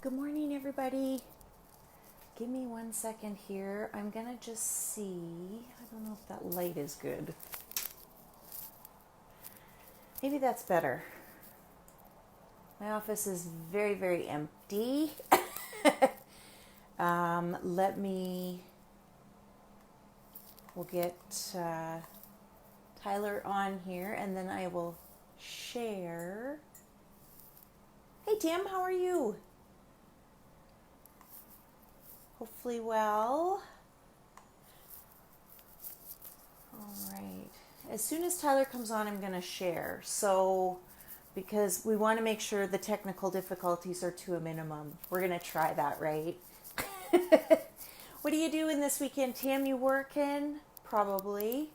Good morning, everybody. Give me 1 second here. I'm gonna just see. I don't know if that light is good. Maybe that's better. My office is very, very empty. We'll get Tyler on here and then I will share. Hey, Tim, how are you? Hopefully well. All right. As soon as Tyler comes on, I'm going to share. So, because we want to make sure the technical difficulties are to a minimum. We're going to try that, right? What are you doing this weekend, Tim? You working? Probably.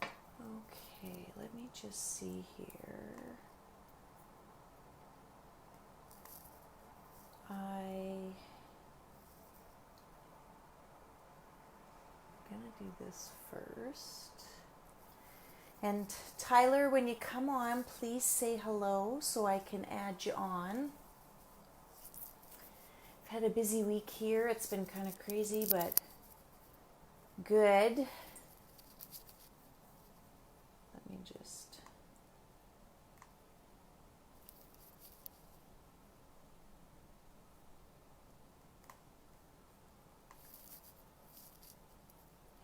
Okay, let me just see here. I'm gonna do this first. And Tyler, when you come on, please say hello so I can add you on. I've had a busy week here. It's been kind of crazy, but good. Let me just...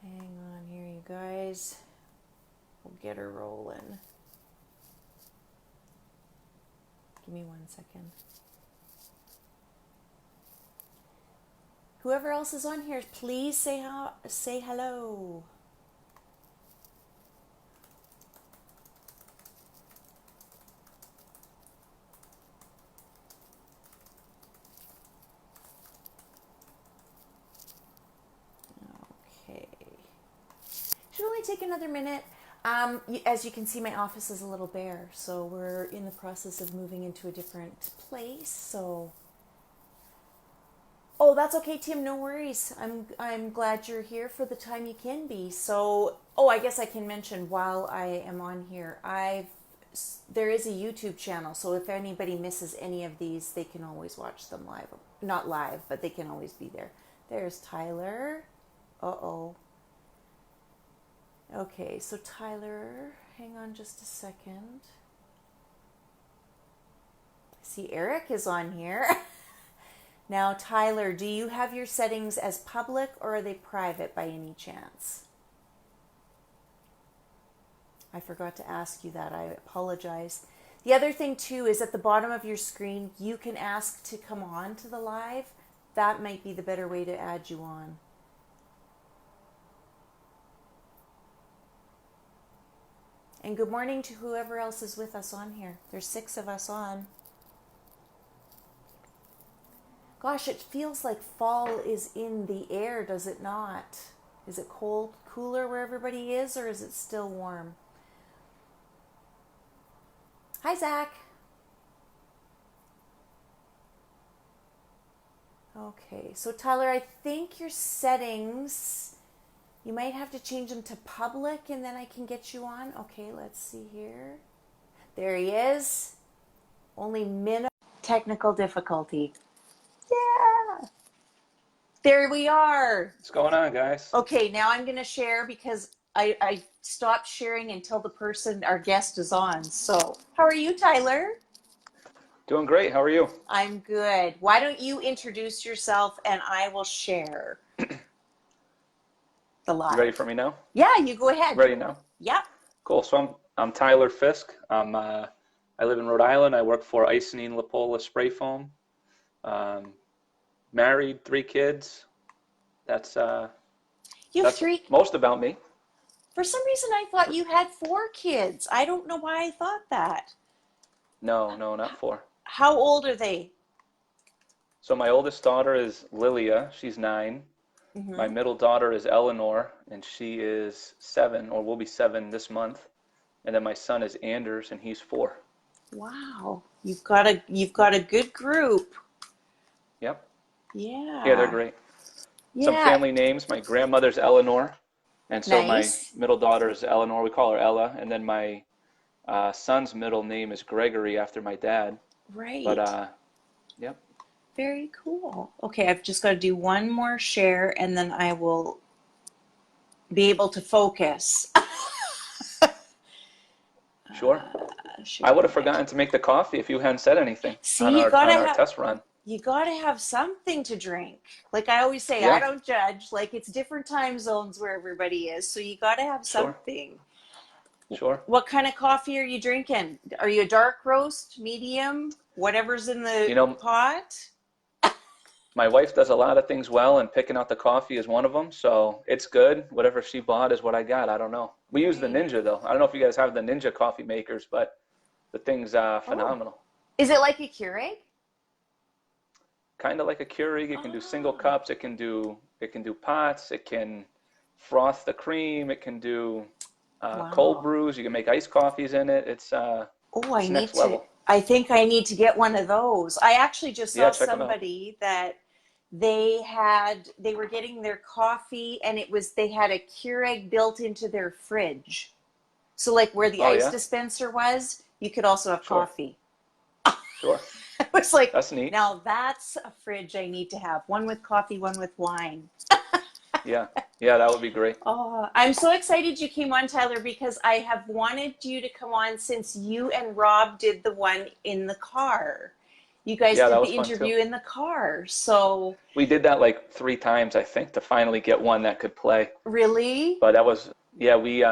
hang on here, you guys. We'll get her rolling. Give me 1 second. Whoever else is on here, please say hello. Okay. Should only take another minute. As you can see, my office is a little bare, so we're in the process of moving into a different place. So, oh, that's okay, Tim. No worries. I'm glad you're here for the time you can be. So, oh, I guess I can mention while I am on here, there is a YouTube channel. So if anybody misses any of these, they can always watch them live. Not live, but they can always be there. There's Tyler. Uh-oh. Okay, so Tyler, hang on just a second. I see Eric is on here. Now, Tyler, do you have your settings as public or are they private by any chance? I forgot to ask you that. I apologize. The other thing, too, is at the bottom of your screen, you can ask to come on to the live. That might be the better way to add you on. And good morning to whoever else is with us on here. There's 6 of us on. Gosh, it feels like fall is in the air, does it not? Is it cold, cooler where everybody is, or is it still warm? Hi, Zach. Okay, so Tyler, I think your settings... you might have to change them to public and then I can get you on. Okay, let's see here. There he is. Only minimum technical difficulty. Yeah. There we are. What's going on, guys? Okay, now I'm going to share because I stopped sharing until our guest is on. So, how are you, Tyler? Doing great. How are you? I'm good. Why don't you introduce yourself and I will share the live. You ready for me now? Yeah, you go ahead. Ready now? Yeah. Cool. So I'm Tyler Fiske. I live in Rhode Island. I work for Icynene Lapola Spray Foam. Married, 3 kids. That's You have 3? Most about me. For some reason, I thought you had 4 kids. I don't know why I thought that. No, not 4. How old are they? So my oldest daughter is Lilia. She's 9. Mm-hmm. My middle daughter is Eleanor, and she is 7, or will be 7 this month. And then my son is Anders, and he's 4. Wow, you've got a good group. Yep. Yeah. Yeah, they're great. Yeah. Some family names. My grandmother's Eleanor, and so nice. My middle daughter is Eleanor. We call her Ella, and then my Son's middle name is Gregory after my dad. But Right. yep, Very cool. Okay, I've just got to do one more share and then I will be able to focus. sure. I Sharing would have my. forgotten to make the coffee if you hadn't said anything See, on you gotta our have test run. you gotta have something to drink. Like I always say, I Yeah, don't judge. Like it's different time zones where everybody is, so you gotta have sure, something. sure. What kind of coffee are you drinking? Are you a dark roast, medium, whatever's in the You know, pot? my wife does a lot of things well, and picking out the coffee is one of them. So it's good. Whatever she bought is what I got. I don't know. We use the Right. Ninja though. I don't know if you guys have the Ninja coffee makers, but the thing's Oh, phenomenal. is it like a Keurig? Kind of like a Keurig. It can do single Oh, cups. It can do pots. It can froth the cream. It can do cold wow. brews. You can make iced coffees in it. Oh, I It's need next to. level. I think I need to get one of those. I actually just Yeah, saw check them out. somebody that they were getting their coffee and they had a Keurig built into their fridge. So like where the Oh ice yeah, dispenser was, you could also have sure, coffee. sure. I was like, That's neat. now that's a fridge I need to have. One with coffee, one with wine. Yeah, yeah, that would be great. Oh, I'm so excited you came on, Tyler, because I have wanted you to come on since you and Rob did the one in the car. You guys Yeah, did that the was fun too. interview in the car. So, We did that like 3 times, I think, to finally get one that could play. really? But that was, yeah, we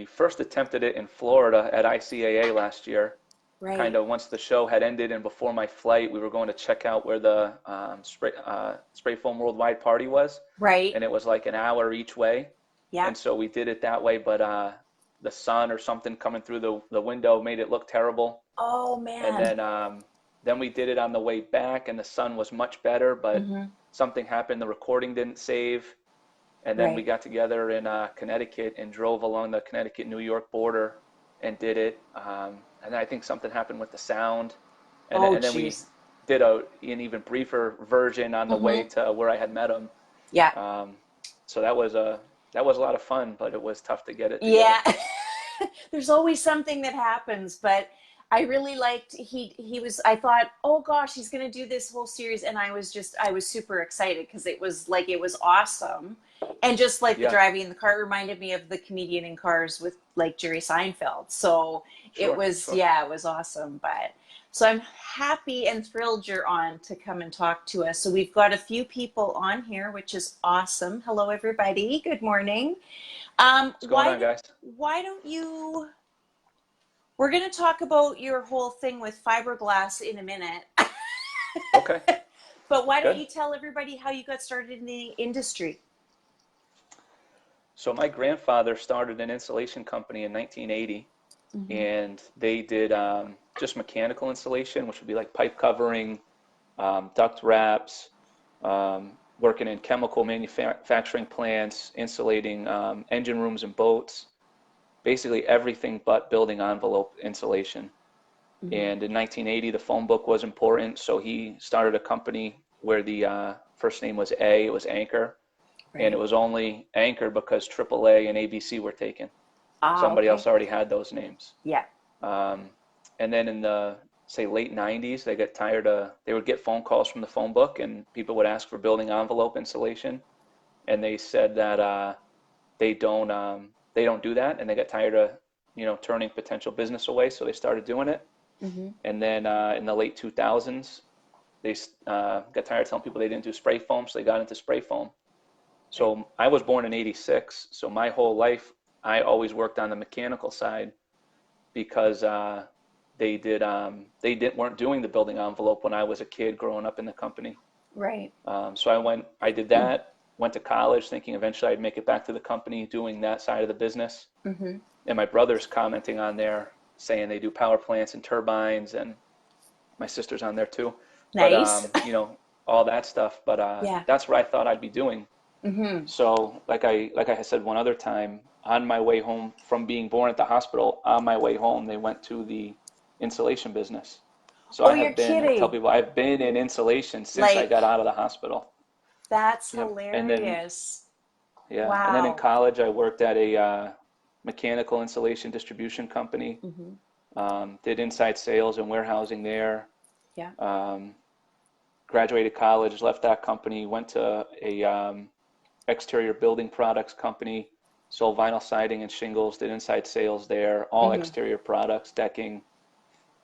first attempted it in Florida at ICAA last year. Kind Right. of once the show had ended and before my flight, we were going to check out where the Spray Foam Worldwide Party was, Right. and it was like an hour each way, Yeah. and so we did it that way. But the sun or something coming through the window made it look terrible, Oh, and man. then we did it on the way back, and the sun was much better, but Mm-hmm. something happened. The recording didn't save, and then we Right. got together in Connecticut and drove along the Connecticut-New York border and did it. And then I think something happened with the sound, Oh, and then we geez. did an even briefer version on the way Mm-hmm. to where I had met him. Yeah. Um, so that was a lot of fun, but it was tough to get it together. Yeah. There's always something that happens, but I really liked he was I thought, "Oh gosh, he's going to do this whole series," and I was super excited because it was awesome. And just like the Yeah, driving in the car, it reminded me of the comedian in Cars with like Jerry Seinfeld. So it sure, was, sure. yeah, it was awesome. But so I'm happy and thrilled you're on to come and talk to us. So we've got a few people on here, which is awesome. Hello, everybody. Good morning. What's going on, guys? Why don't you? We're going to talk about your whole thing with fiberglass in a minute, Okay, but why don't good. you tell everybody how you got started in the industry? So my grandfather started an insulation company in 1980, Mm-hmm. and they did just mechanical insulation, which would be like pipe covering, duct wraps, working in chemical manufacturing plants, insulating engine rooms and boats, basically everything but building envelope insulation. Mm-hmm. And in 1980, the phone book was important, so he started a company where the first name was it was Anchor, and it Right. was only Anchor because AAA and ABC were taken. Ah, Somebody okay. else already had those names. Yeah. Um, and then in the say late 90s, they would get phone calls from the phone book, and people would ask for building envelope insulation, and they said that they don't do that, and they got tired of turning potential business away, so they started doing it. Mm-hmm. And then in the late 2000s, they got tired of telling people they didn't do spray foam, so they got into spray foam. Right. So I was born in '86, so my whole life I always worked on the mechanical side because they didn't weren't doing the building envelope when I was a kid growing up in the company. Right. So I did that, went to college thinking eventually I'd make it back to the company doing that side of the business. Mm-hmm. And my brother's commenting on there saying they do power plants and turbines, and my sister's on there too. But Nice. all that stuff. But Yeah. that's what I thought I'd be doing. Mm-hmm. So like I had said one other time, on my way home from being born at the hospital, on my way home, they went to the insulation business. So Oh, you're I tell kidding. people I've been in insulation since I Like, got out of the hospital. that's Yep. And then hilarious. yeah, and then in Wow. college I worked at a mechanical insulation distribution company. Did inside sales and warehousing there. Yeah. Graduated college, left that company, went to a exterior building products company, sold vinyl siding and shingles, did inside sales there, all exterior products, decking.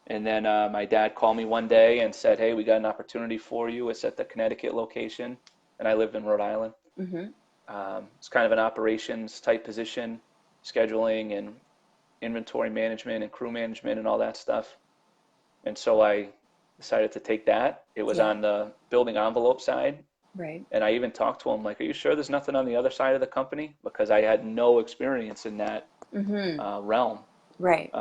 And then my dad called me one day and said, hey, we got an opportunity for you. It's at the Connecticut location, and I lived in Rhode Island. It's kind of an operations type position, scheduling and inventory management and crew management and all that stuff. And so I decided to take that. It was on the building envelope side. Right. And I even talked to him like, are you sure there's nothing on the other side of the company? Because I had no experience in that realm. Right.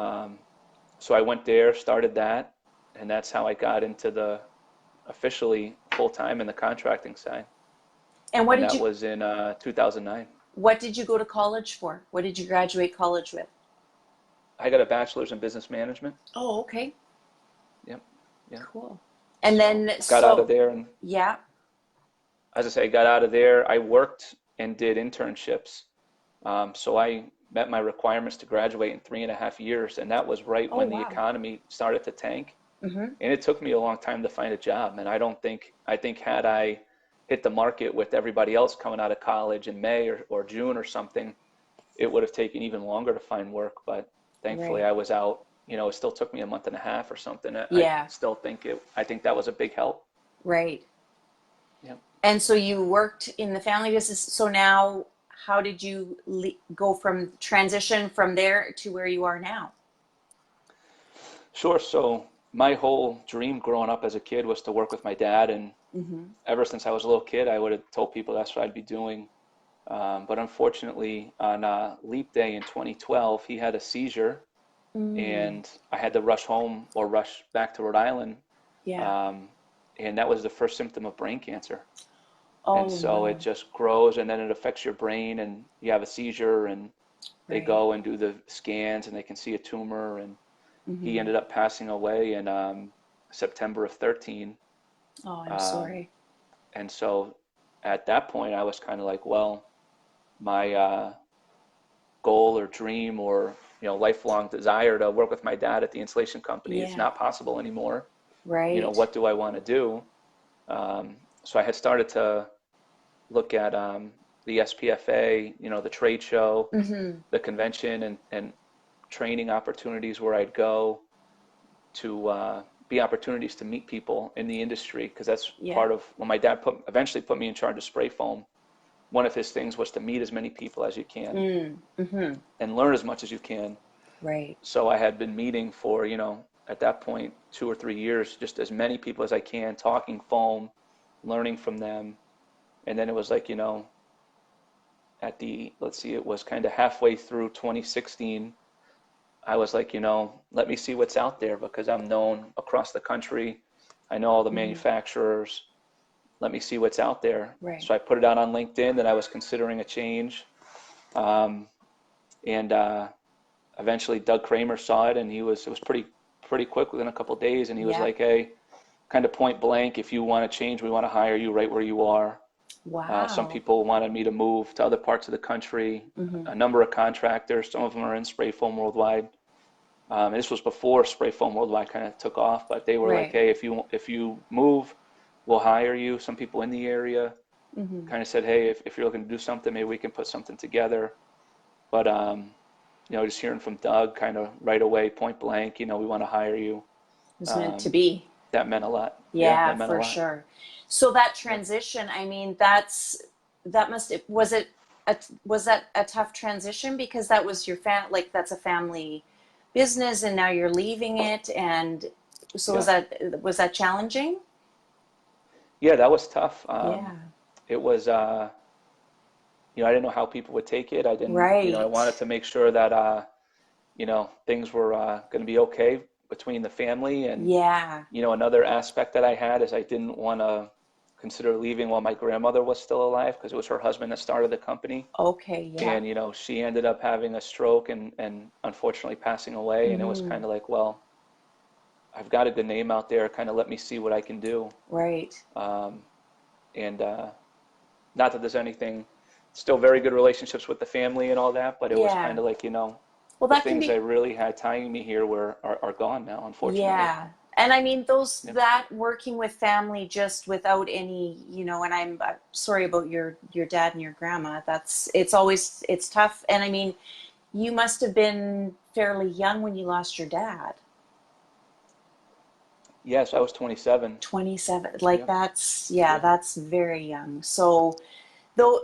So I went there, started that, and that's how I got into the officially full-time in the contracting side. And what And did that you was in 2009. what did you go to college for? What did you graduate college with? I got a bachelor's in business management. Oh, okay. Yep. Yeah. Cool. And then Got out of there, and yeah. as I say, got out of there. I worked and did internships. So I met my requirements to graduate in 3.5 years, and that was right when the economy started to tank. And it took me a long time to find a job. And I think had I hit the market with everybody else coming out of college in May or June or something, it would have taken even longer to find work. But thankfully I was out, it still took me a month and a half or something. I still think I think that was a big help. Right. Yeah. And so you worked in the family business. So now how did you go from transition from there to where you are now? Sure. So my whole dream growing up as a kid was to work with my dad. And ever since I was a little kid, I would have told people that's what I'd be doing. But unfortunately, on Leap Day in 2012, he had a seizure, and I had to rush home or rush back to Rhode Island. Yeah. And that was the first symptom of brain cancer. Oh, And so it just grows, and then it affects your brain, and you have a seizure, and they go and do the scans, and they can see a tumor. And he ended up passing away in September of 13. Oh, I'm sorry. And so at that point, I was kind of like, well, my goal or dream or lifelong desire to work with my dad at the insulation company is not possible anymore. Right. What do I want to do? So I had started to look at the SPFA, the trade show, the convention, and training opportunities where I'd go to be opportunities to meet people in the industry, because that's part of when my dad eventually put me in charge of spray foam. One of his things was to meet as many people as you can and learn as much as you can. Right. So I had been meeting for, at that point, 2 or 3 years, just as many people as I can, talking foam, learning from them. And then it was like, it was kind of halfway through 2016, I was like, let me see what's out there, because I'm known across the country. I know all the manufacturers. Let me see what's out there. Right. So I put it out on LinkedIn that I was considering a change. And eventually Doug Kramer saw it, and it was pretty quick, within a couple of days. And he was like, hey, kind of point blank, if you want to change, we want to hire you right where you are. Wow. Some people wanted me to move to other parts of the country. A number of contractors, some of them are in Spray Foam Worldwide. And this was before Spray Foam Worldwide kind of took off, but they were like, hey, if you move, we'll hire you. Some people in the area kind of said, hey, if you're looking to do something, maybe we can put something together. But just hearing from Doug kind of right away, point blank, we want to hire you. It was meant to be. That meant a lot. Yeah, that meant a for lot. sure. So that transition, I mean, was that a tough transition, because that was your that's a family business, and now you're leaving it, and so was that challenging? Yeah, that was tough. Yeah. It was, I didn't know how people would take it. I didn't, Right. I wanted to make sure that, things were going to be okay between the family. And, another aspect that I had is I didn't want to consider leaving while my grandmother was still alive, because it was her husband that started the company. Okay, yeah. And, she ended up having a stroke and unfortunately passing away. And it was kind of like, well, I've got a good name out there, kind of let me see what I can do. Right. And not that there's anything still very good relationships with the family and all that, but it was Yeah. kind of like, Well, the that can things that be, really had tying me here are gone now, unfortunately. yeah. And I mean, Yeah. that working with family just without any, and I'm sorry about your dad and your grandma. It's tough. And I mean, you must have been fairly young when you lost your dad. Yes, I was 27. 27. Like Yep. yeah, Yep. that's very young. So, though,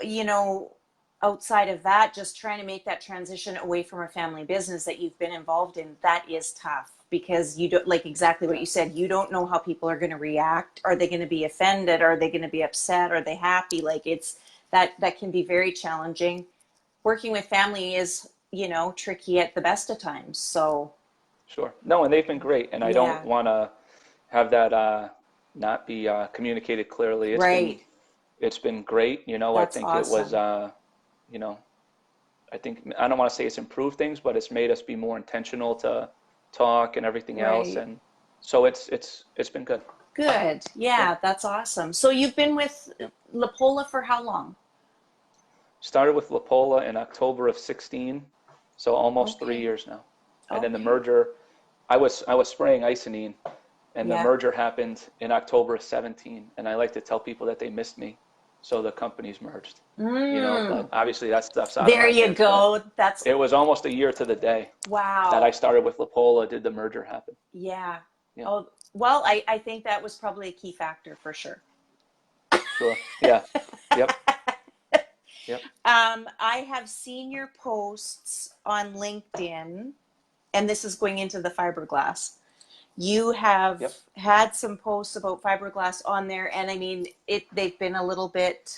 outside of that, just trying to make that transition away from a family business that you've been involved in, that is tough because you don't, like exactly what Yeah. you said, you don't know how people are going to react. Are they going to be offended? Are they going to be upset? Are they happy? Like that can be very challenging. Working with family is, tricky at the best of times. So, Sure. No, and they've been great, and I don't yeah, want to have that not be communicated clearly. right. It's been great. I That's think it was awesome. you know, I don't want to say it's improved things, but it's made us be more intentional to talk and everything else, Right. and so it's been good. Good. Yeah. Yeah, that's awesome. So you've been with Yeah. Lapola for how long? Started with Lapola in October of 16, so almost three Okay. years now. And then the Okay. merger, I was spraying isonine, and the Yeah. merger happened in October of 17. And I like to tell people that they missed me, so the companies merged. But Mm. obviously that stuff's out of There our you hands. But go. That's it was almost a year to the day that I wow. started with Lapola, did the merger happen. Yeah. Yeah, Oh, well, I think that was probably a key factor for sure. sure. Yeah. Yep. Yep. I have seen your posts on LinkedIn, and this is going into the fiberglass. You have Yep. had some posts about fiberglass on there, and I mean, they've been a little bit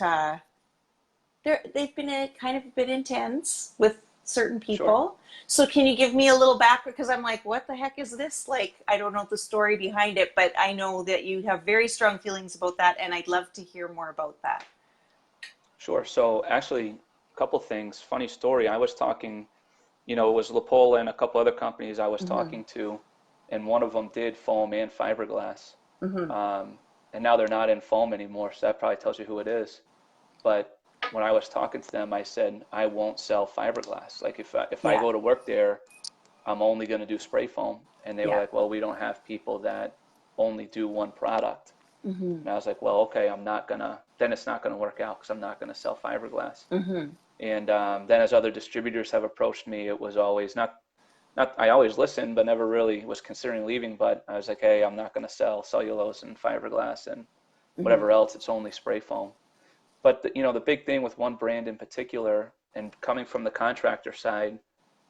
they've been a kind of a bit intense with certain Sure. people. So can you give me a little background? Because I'm like, what the heck is this? Like, I don't know the story behind it, but I know that you have very strong feelings about that, and I'd love to hear more about that. Sure. So actually, a couple things. Funny story. I was talking, it was Lapola and a couple other companies I was Mm-hmm. talking to, and one of them did foam and fiberglass. Mm-hmm. Um, and now they're not in foam anymore, so that probably tells you who it is. But when I was talking to them, I said I won't sell fiberglass. Like if I Yeah. go to work there, I'm only going to do spray foam. And they were Yeah. like, well, we don't have people that only do one product. Mm-hmm. And I was like, well, okay, then it's not going to work out because I'm not going to sell fiberglass. Mm-hmm. And then as other distributors have approached me, it was always not, I always listened, but never really was considering leaving. But I was like, hey, I'm not going to sell cellulose and fiberglass and Mm-hmm. whatever else. It's only spray foam. But the big thing with one brand in particular, and coming from the contractor side,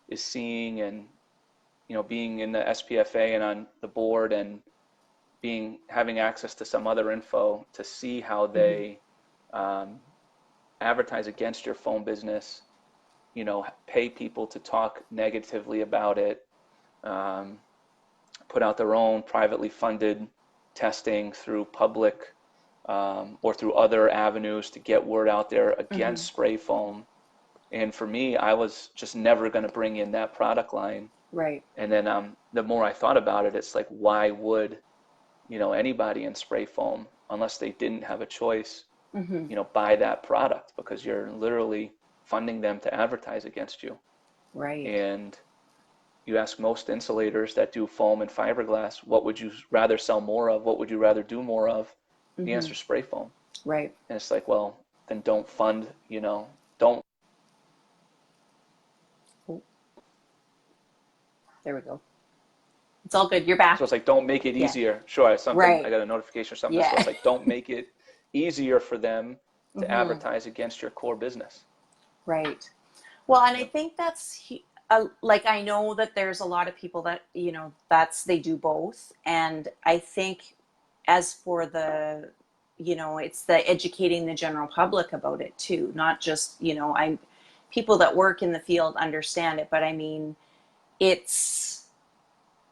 is seeing and being in the SPFA and on the board and having access to some other info to see how Mm-hmm. they um, advertise against your foam business, pay people to talk negatively about it, um, put out their own privately funded testing through public or through other avenues to get word out there Mm-hmm. against spray foam. And for me, I was just never going to bring in that product line. Right. And then the more I thought about it, it's like, why would anybody in spray foam, unless they didn't have a choice, Mm-hmm. buy that product because you're literally funding them to advertise against you. Right. And you ask most insulators that do foam and fiberglass, what would you rather sell more of? What would you rather do more of? The Mm-hmm. answer is spray foam. Right. And it's like, well, then don't fund, don't. Oh, there we go. It's all good. You're back. So it's like, don't make it Yeah. easier. Sure, I Right. got a notification or something. So Yeah. it's like, don't make it easier for them to Mm-hmm. advertise against your core business. Right. Well, and I Yep. think like I know that there's a lot of people that, they do both. And I think as for it's the educating the general public about it too, not just, people that work in the field understand it, but I mean, it's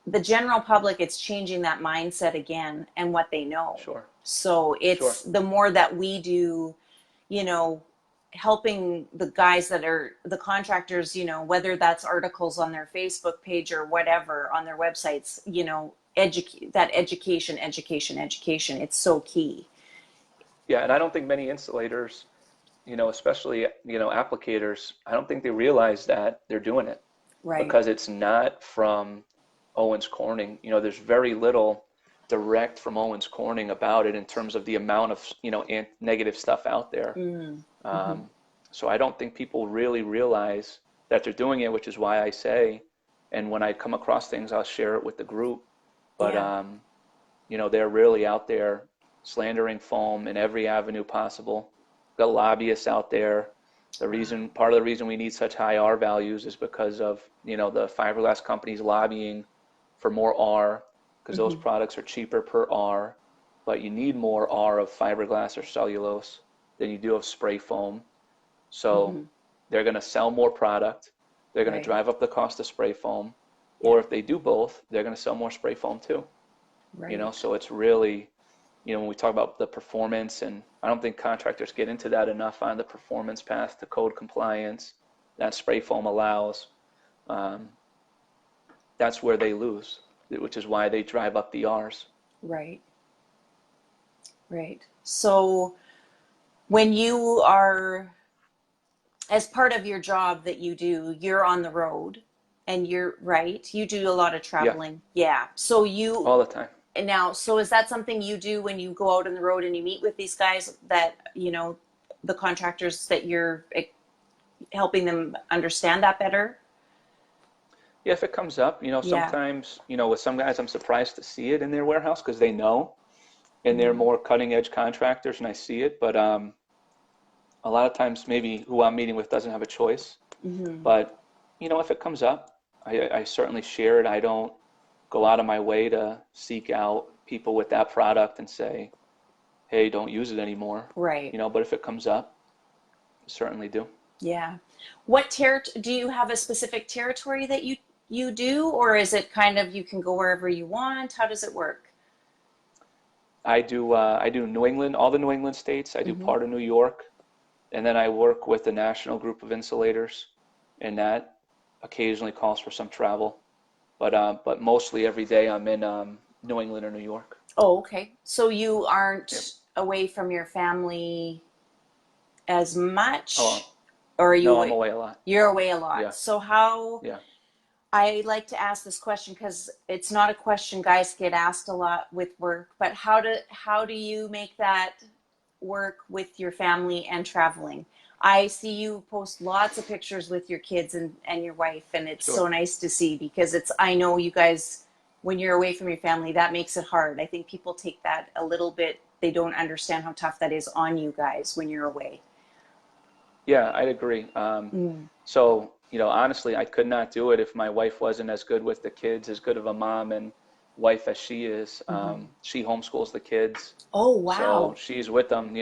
the general public, it's changing that mindset again and what they know. Sure. So Sure. it's the more that we do, you know, helping the guys that are the contractors, whether that's articles on their Facebook page or whatever on their websites, education. It's so key. Yeah, and I don't think many insulators, especially, applicators, I don't think they realize that they're doing it Right. because it's not from Owens Corning. There's very little direct from Owens Corning about it in terms of the amount of, negative stuff out there. Mm. Hmm. Um, so I don't think people really realize that they're doing it, which is why I say, and when I come across things, I'll share it with the group. But, Yeah. they're really out there slandering foam in every avenue possible. Got lobbyists out there. Part of the reason we need such high R values is because of, the fiberglass companies lobbying for more R, because those Hmm. products are cheaper per R, but you need more R of fiberglass or cellulose than you do of spray foam. So Hmm. they're going to sell more product. They're going to Right. drive up the cost of spray foam. Yeah. Or if they do both, they're going to sell more spray foam too. Right. So it's really, when we talk about the performance, and I don't think contractors get into that enough on the performance path to code compliance that spray foam allows. Um, that's where they lose, which is why they drive up the R's. Right. Right. So when you are, as part of your job that you do, you're on the road and you're right. You do a lot of Yeah, traveling. Yeah. So you all the time. now, so is that something you do when you go out on the road and you meet with these guys that, the contractors that you're helping them understand that better? Yeah, if it comes up, Yeah. sometimes, with some guys, I'm surprised to see it in their warehouse because they know, and they're Mm-hmm. more cutting edge contractors, and I see it. But a lot of times, maybe who I'm meeting with doesn't have a choice. Mm-hmm. But, if it comes up, I certainly share it. I don't go out of my way to seek out people with that product and say, hey, don't use it anymore. Right. But if it comes up, certainly do. Yeah. Do you have a specific territory that you do, or is it kind of you can go wherever you want? How does it work? I do New England, all the New England states. I do Mm-hmm. part of New York, and then I work with the national group of insulators, and that occasionally calls for some travel. But mostly every day I'm in New England or New York. Oh, okay. So you Yep. aren't away from your family as Oh, much, or are you no, I'm away? away a lot. You're away a lot. Yeah, So how, yeah. I like to ask this question because it's not a question guys get asked a lot with work, but how do you make that work with your family and traveling? I see you post lots of pictures with your kids and your wife, and it's so Sure. nice to see because I know you guys, when you're away from your family, that makes it hard. I think people take that a little bit, they don't understand how tough that is on you guys when you're away. Yeah, I'd agree. Mm. So, honestly, I could not do it if my wife wasn't as good with the kids, as good of a mom and wife as she is. Hmm. She homeschools the kids, Oh, so wow. she's with them,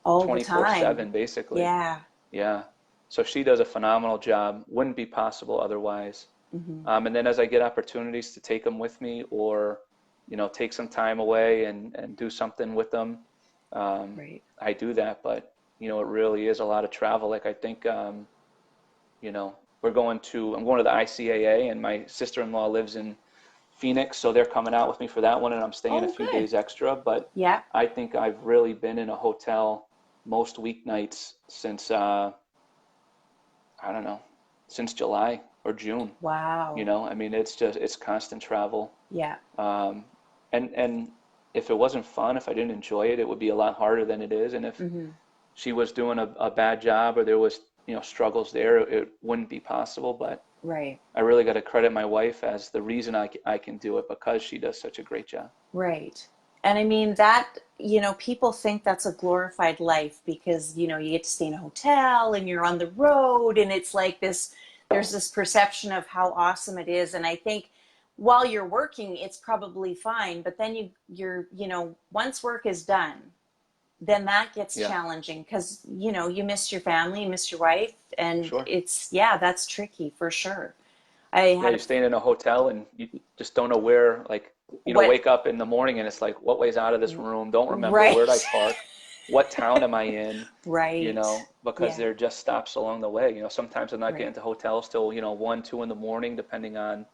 All the time. 24/7 basically. Yeah. Yeah. So she does a phenomenal job. Wouldn't be possible otherwise. Hmm. And then as I get opportunities to take them with me or, take some time away and do something with them, Right. I do that. But, it really is a lot of travel. Like I think, I'm going to the ICAA and my sister-in-law lives in Phoenix, so they're coming out with me for that one and I'm staying a Oh, few good. days extra. But Yeah. I think I've really been in a hotel most weeknights since, I don't know, since July or June. Wow. I mean, it's constant travel. Yeah. Um, and if it wasn't fun, if I didn't enjoy it, it would be a lot harder than it is. And if Hmm. she was doing a bad job or there was, struggles there, it wouldn't be possible. But Right. I really got to credit my wife as the reason I can do it because she does such a great job. Right. And I mean that, people think that's a glorified life because, you get to stay in a hotel and you're on the road and it's like this, there's this perception of how awesome it is. And I think while you're working, it's probably fine, but then once work is done, then that gets Yeah, challenging because, you miss your family, you miss your wife, and sure. yeah, that's tricky for sure. I Yeah, had you're staying in a hotel and you just don't know where, like, what, wake up in the morning and it's like, what way's out of this room? Don't remember where did I right, park? What town am I in? right, Because yeah, they're just stops along the way. Sometimes I'm not getting right, to hotels till, 1, 2 in the morning, depending on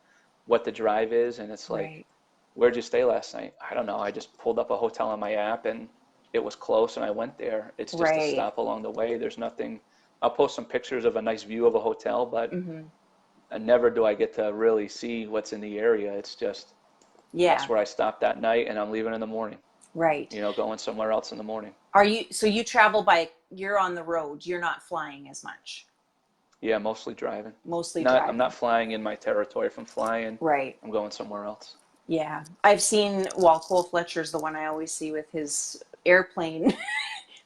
what the drive is. And it's like, right. where'd you stay last night? I don't know. I just pulled up a hotel on my app and it was close and I went there. It's just a Right. stop along the way. There's nothing. I'll post some pictures of a nice view of a hotel, but never do I get to really see what's in the area. It's just Yeah. that's where I stopped that night and I'm leaving in the morning, Right. going somewhere else in the morning. So you travel by, you're on the road, you're not flying as much, Yeah, mostly driving. mostly I'm not driving. flying in my territory. If I'm flying, Right. I'm going somewhere else. Yeah. I've seen, well, Cole Fletcher's the one I always see with his airplane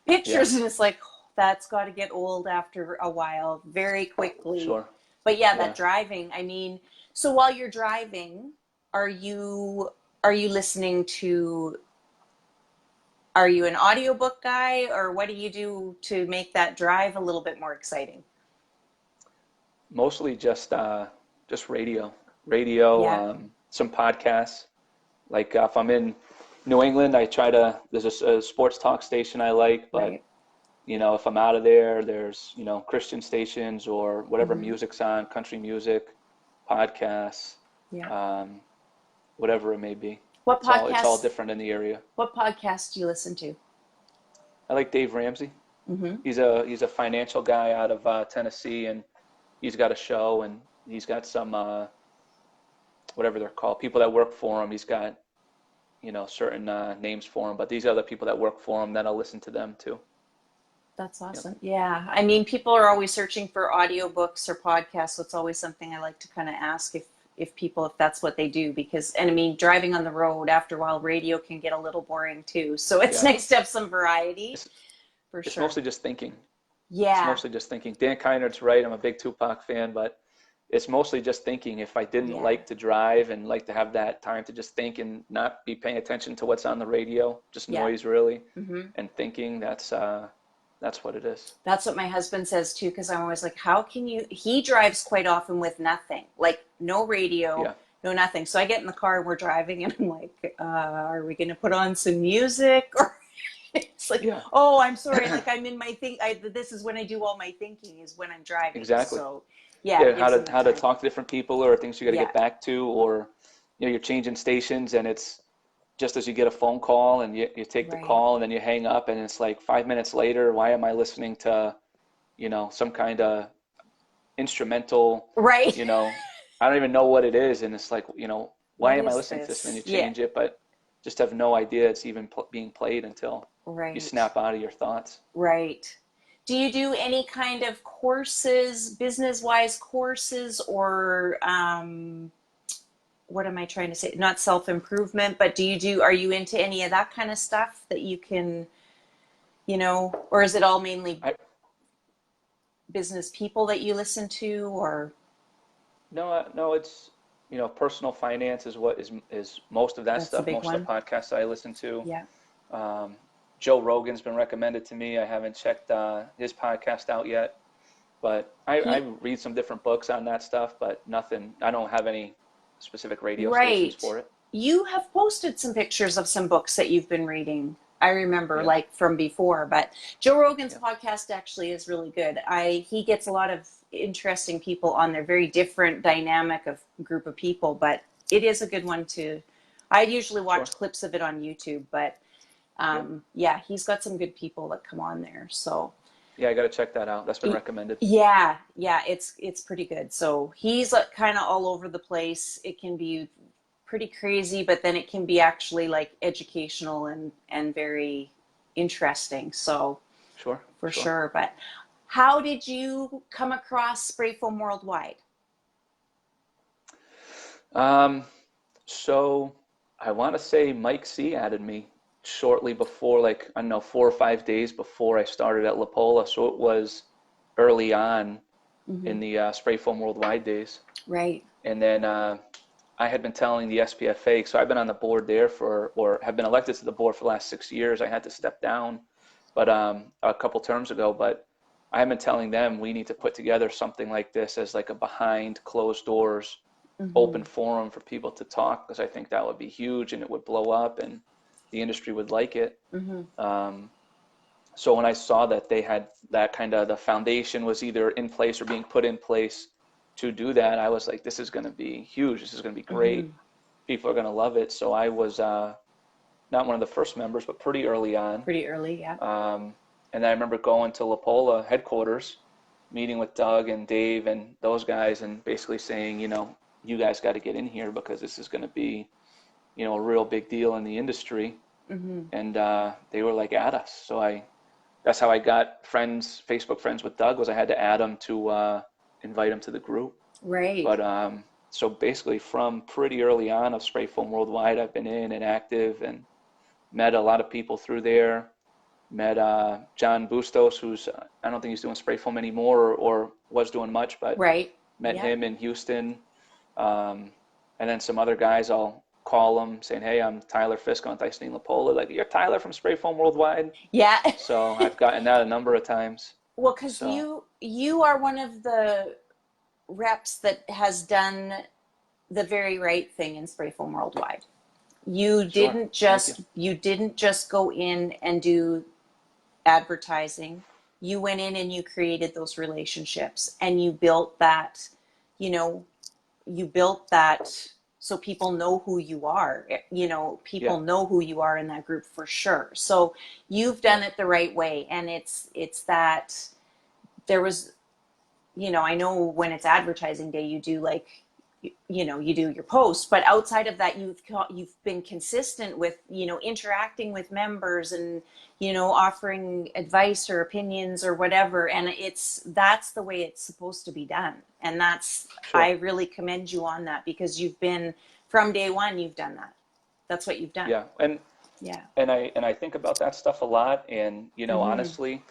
Yeah, pictures, and it's like, that's got to get old after a while, very quickly. sure. But yeah, that Yeah. driving, I mean, so while you're driving, are you are you listening to, are you an audiobook guy, or what do you do to make that drive a little bit more exciting? Mostly just radio, Yeah, some podcasts. Like if I'm in New England, there's a sports talk station I like, but right. if I'm out of there, there's, Christian stations or whatever Hmm. music's on, country music, podcasts, Yeah. um, whatever it may be. What It's all podcasts different in the area. what podcasts do you listen to? I like Dave Ramsey. Hmm. He's a financial guy out of Tennessee, and he's got a show, and he's got some whatever they're called, people that work for him. He's got certain names for him, but these are the people that work for him. Then I'll listen to them too. That's Yep. awesome. Yeah. I mean, people are always searching for audiobooks or podcasts, so it's always something I like to kind of ask if people, if that's what they do, because, and I mean, driving on the road after a while, radio can get a little boring too. So it's Yeah. nice to have some variety It's for it's sure. mostly just thinking. It's Yeah. mostly just thinking. Dan Keinert's right. I'm a big Tupac fan, but it's mostly just thinking. If I didn't Yeah. like to drive and like to have that time to just think and not be paying attention to what's on the radio, just Yeah. noise really, Hmm. and thinking, that's what it is. That's what my husband says too, because I'm always like, how can you? He drives quite often with nothing, like no radio, Yeah, no nothing. So I get in the car and we're driving, and I'm like, are we going to put on some music? Or it's like, yeah, oh, I'm sorry, like I'm in my this is when I do all my thinking, is when I'm driving. exactly. So yeah, Yeah, it how gives to him the how to time. talk to different people or things you got to Yeah, get back to, or you're changing stations and it's just as you get a phone call and you take the right, call and then you hang up and it's like 5 minutes later, why am I listening to, some kind of instrumental, right. you know, I don't even know what it is. And it's like, why What am I is listening to this? And then this? you Yeah, change it, but just have no idea it's even being played until you right, snap out of your thoughts. right. Do you do any kind of courses, business-wise courses, or what am I trying to say? Not self-improvement, but are you into any of that kind of stuff that you can, or is it all mainly I business people that you listen to, or No, no, it's, personal finance is what is most of that that's the stuff, big most of one? the podcasts I listen to. Yeah. Um, Joe Rogan's been recommended to me. I haven't checked his podcast out yet, but I He, read some different books on that stuff, but nothing, I don't have any specific radio stations right. for it. You have posted some pictures of some books that you've been reading. I remember Yeah, like from before, but Joe Rogan's yeah, podcast actually is really good. He gets a lot of interesting people on there, very different dynamic of group of people, but it is a good one to, I usually sure. watch clips of it on YouTube, but Yeah, yeah, he's got some good people that come on there. So yeah, I got to check that out. That's been recommended. yeah, yeah, it's pretty good. So he's like kind of all over the place. It can be pretty crazy, but then it can be actually like educational and very interesting. So Sure, for sure. sure. But how did you come across Spray Foam Worldwide? Um, so I want to say Mike C added me shortly before, like, I don't know, 4 or 5 days before I started at La Pola. So it was early on Hmm. in the Spray Foam Worldwide days. Right. And then I had been telling the SPFA, so I've been on the board there or have been elected to the board for the last 6 years. I had to step down, but a couple terms ago. But I have been telling them we need to put together something like this as like a behind closed doors Hmm. open forum for people to talk, because I think that would be huge and it would blow up and the industry would like it. Hmm. Um, so when I saw that they had that kind of, the foundation was either in place or being put in place to do that, I was like, this is going to be huge. This is going to be Hmm. great. People are going to love it. So I was not one of the first members, but pretty early on. Pretty early, yeah. And I remember going to La Pola headquarters, meeting with Doug and Dave and those guys, and basically saying, you guys got to get in here because this is going to be, a real big deal in the industry. And they were like at us. So that's how I got Facebook friends with Doug, was I had to add him to invite him to the group. Right. But so basically from pretty early on of Spray Foam Worldwide, I've been in and active and met a lot of people through there. Met John Bustos, who's, I don't think he's doing spray foam anymore or was doing much, but right. met him in Houston. And then some other guys, I'll call them saying, hey, I'm Tyler Fiske on Thysteine La Pola. Like, you're Tyler from Spray Foam Worldwide? Yeah. So I've gotten that a number of times. Well, because you are one of the reps that has done the very right thing in Spray Foam Worldwide. You didn't just go in and do advertising. You went in and you created those relationships and you built that, so people know who you are. People know who you are in that group for sure. So you've done it the right way. And it's that there was, I know when it's advertising day, you do you do your post, but outside of that, you've been consistent with, interacting with members and, offering advice or opinions or whatever. And that's the way it's supposed to be done. And I really commend you on that, because you've been, from day one, you've done that. That's what you've done. Yeah. And I think about that stuff a lot. And, honestly,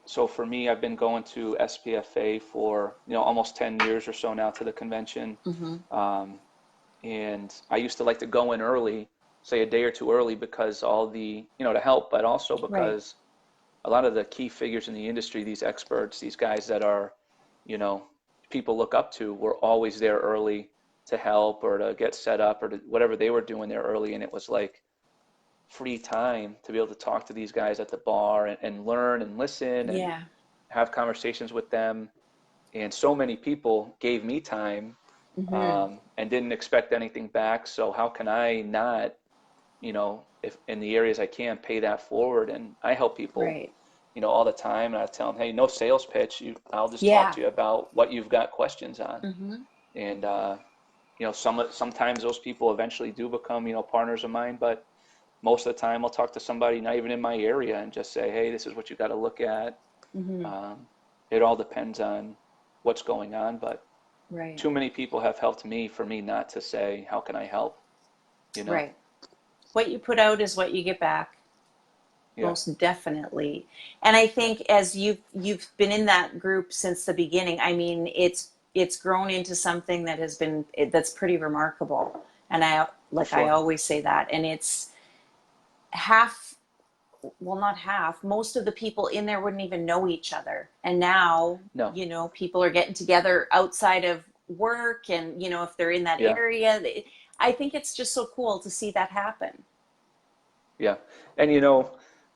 so for me, I've been going to SPFA for, almost 10 years or so now, to the convention. And I used to like to go in early, say a day or two early, because all the, to help, but also because a lot of the key figures in the industry, these experts, these guys that are, people look up to, were always there early to help or to get set up or to whatever they were doing there early. And it was like free time to be able to talk to these guys at the bar and learn and listen and have conversations with them. And so many people gave me time and didn't expect anything back. So how can I not, if in the areas I can, pay that forward? And I help people, all the time. And I tell them, hey, no sales pitch. I'll just talk to you about what you've got questions on. And, sometimes those people eventually do become, partners of mine, but most of the time I'll talk to somebody not even in my area and just say, hey, this is what you got to look at. It all depends on what's going on, but too many people have helped me for me not to say, how can I help? Right. What you put out is what you get back. Most definitely. And I think as you've been in that group since the beginning, I mean, it's grown into something that's pretty remarkable. And I always say that, and it's not half, most of the people in there wouldn't even know each other. And now, people are getting together outside of work, and, if they're in that area, I think it's just so cool to see that happen. Yeah. And,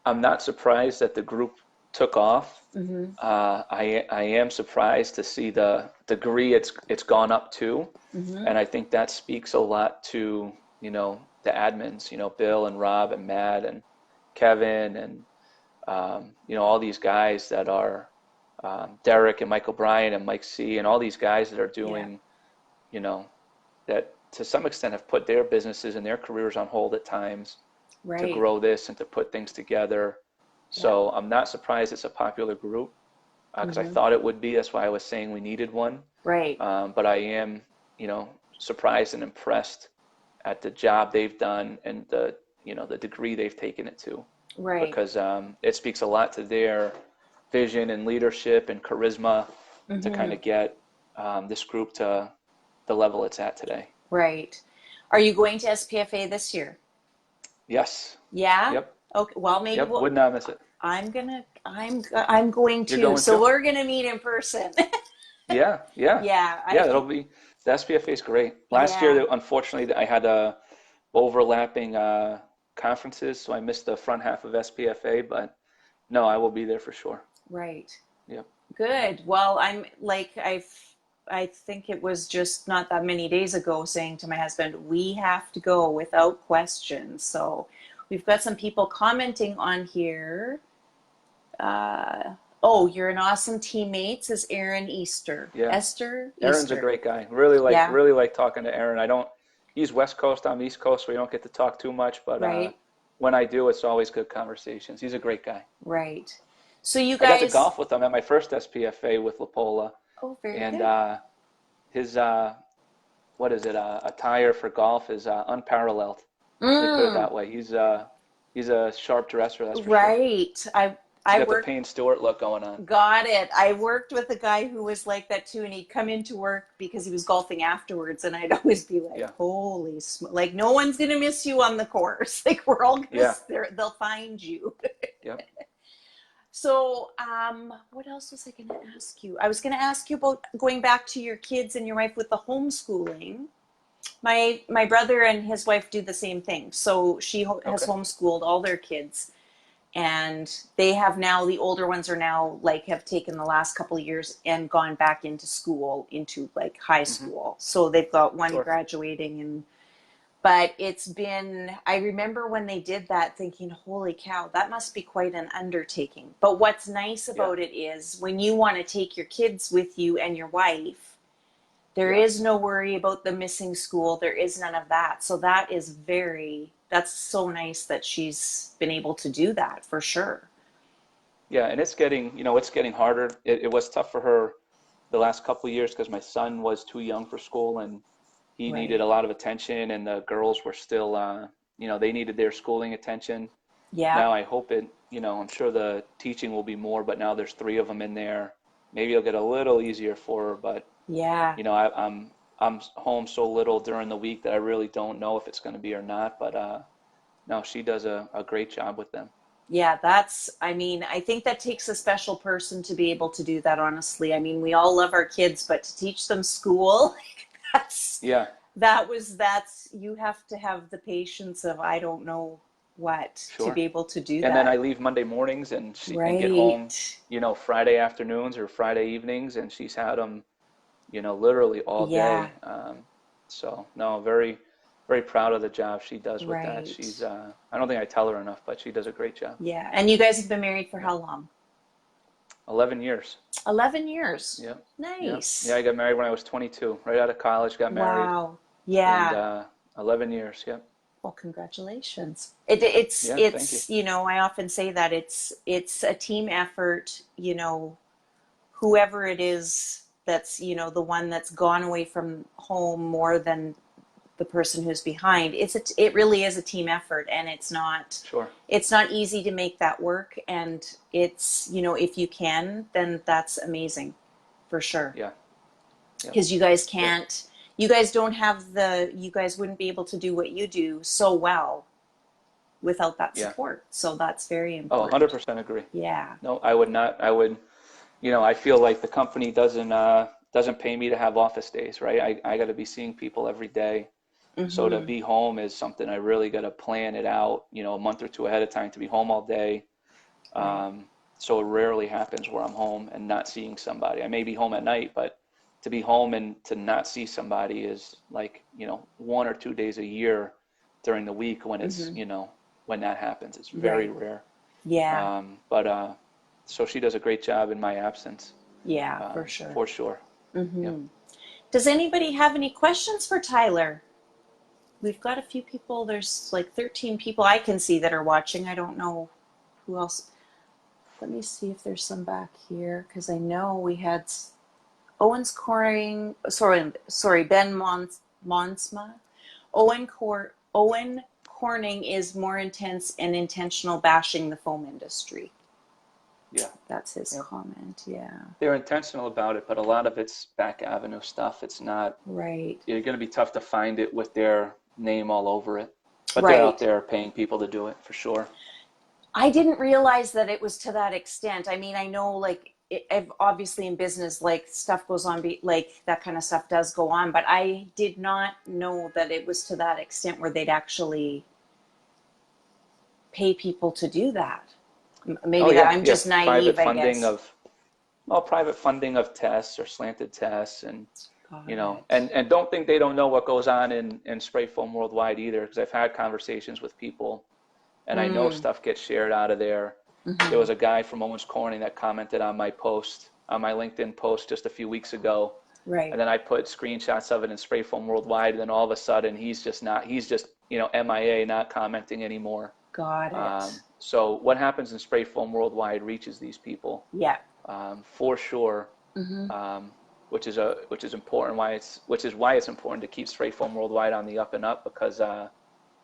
I'm not surprised that the group took off. I am surprised to see the degree it's gone up to. And I think that speaks a lot to, the admins, Bill and Rob and Matt and Kevin and, all these guys that are, Derek and Mike O'Brien and Mike C. and all these guys that are doing, that to some extent have put their businesses and their careers on hold at times to grow this and to put things together. So I'm not surprised it's a popular group, because I thought it would be. That's why I was saying we needed one. But I am, surprised and impressed at the job they've done and the degree they've taken it to. Because it speaks a lot to their vision and leadership and charisma to kind of get this group to the level it's at today. Are you going to SPFA this year? Yes. Yeah? Yep. Okay. Well, maybe would not miss it. I'm going to. So we're gonna meet in person. Yeah. That'll be, the SPFA is great. Last year, unfortunately, I had overlapping conferences, so I missed the front half of SPFA. But no, I will be there for sure. Yep. Good. Well, I think it was just not that many days ago saying to my husband, we have to go without question. So We've got some people commenting on here. Oh, you're an awesome teammate, says Aaron Easter. Yeah. Esther Aaron's a Easter. great guy. Yeah, Really like talking to Aaron. He's West Coast, I'm East Coast, so we don't get to talk too much, but right, when I do, it's always good conversations. He's a great guy. right. So you I got to guys, golf with him at my first SPFA with Lapola, oh, very and good. his what is it? Attire for golf is unparalleled. Let me put it Mm, that way. He's a sharp dresser, that's for sure. right. He's I got the worked, Payne Stewart look going on. got it. I worked with a guy who was like that too, and he'd come into work because he was golfing afterwards, and I'd always be like, Yeah, "Holy smoke! Like no one's gonna miss you on the course. Like we're all gonna, yeah, they'll find you." yep. So, what else was I going to ask you? I was going to ask you about going back to your kids and your wife with the homeschooling. My brother and his wife do the same thing. So has Okay. homeschooled all their kids, and they have now, the older ones are now like have taken the last couple of years and gone back into school, into like high Hmm. school. So they've got one Sure. graduating, and but it's been, I remember when they did that thinking, holy cow, that must be quite an undertaking. But what's nice Yeah, about it is when you want to take your kids with you and your wife, there yeah. is no worry about the missing school. There is none of that. So that's so nice that she's been able to do that for sure. Yeah, and it's getting harder. It was tough for her the last couple of years because my son was too young for school and he needed Right. a lot of attention, and the girls were still, they needed their schooling attention. Yeah. Now I hope I'm sure the teaching will be more, but now there's three of them in there. Maybe it'll get a little easier for her, but Yeah. I'm home so little during the week that I really don't know if it's going to be or not. But no, she does a great job with them. Yeah, I mean, I think that takes a special person to be able to do that, honestly. I mean, we all love our kids, but to teach them school, that's, Yeah, you have to have the patience of, I don't know what, to sure. be able to do And then I that. leave Monday mornings and get home, Right. Friday afternoons or Friday evenings, and she's had them, literally all Yeah, day. So no, very, very proud of the job she does with that. right. I don't think I tell her enough, but she does a great job. Yeah. And you guys have been married for Yep. how long? 11 years. 11 years. Yep. Yep. Yeah, Nice. I got married when I was 22, right out of college, got married, Wow. and Yeah. 11 years. Yep. Well, congratulations. Yeah, thank you. I often say that it's a team effort, whoever it is that's, the one that's gone away from home more than the person who's behind. It really is a team effort, and Sure. it's not easy to make that work, and if you can, then that's amazing for sure. Yeah. Yep. Because Yep. you guys don't have you guys wouldn't be able to do what you do so well without that Yeah. support. So that's very Oh, important. 100% agree. Yeah. No, I would not. I would, I feel like the company doesn't pay me to have office days, right? I got to be seeing people every day. So to Mm-hmm. be home is something I really got to plan it out, a month or two ahead of time to be home all day. Right. Um, so it rarely happens where I'm home and not seeing somebody. I may be home at night, but to be home and to not see somebody is like, 1 or 2 days a year during the week when Mm-hmm. when that happens. It's very Right. rare. Yeah. But so she does a great job in my absence, Yeah, for sure. for sure. Yep. Mm-hmm. Does anybody have any questions for Tyler? We've got a few people. There's like 13 people I can see that are watching. I don't know who else. Let me see if there's some back here, because I know we had Owen's Coring. Sorry, Ben Monsma. Owen Corning is more intense and intentional bashing the foam industry. Yeah. That's his Yep. comment. Yeah. They're intentional about it, but a lot of it's back avenue stuff. It's not, Right. You're going to be tough to find it with their name all over it. But they're out Right. there paying people to do it for sure. I didn't realize that it was to that extent. I mean, I know like obviously in business, like stuff goes on, like that kind of stuff does go on, but I did not know that it was to that extent where they'd actually pay people to do that. Oh Maybe that yeah, I'm yeah. just naive, I guess. Private funding of tests or slanted tests, and Got it. and don't think they don't know what goes on in spray foam worldwide either, because I've had conversations with people and I know stuff gets shared out of there. There was a guy from Owens Corning that commented on my post, on my LinkedIn post just a few weeks ago. Right. And then I put screenshots of it in Spray Foam Worldwide, and then all of a sudden he's just, MIA, not commenting anymore. Got it. So what happens in Spray Foam Worldwide reaches these people. Yeah. For sure. Which is important. Which is why it's important to keep Spray Foam Worldwide on the up and up, because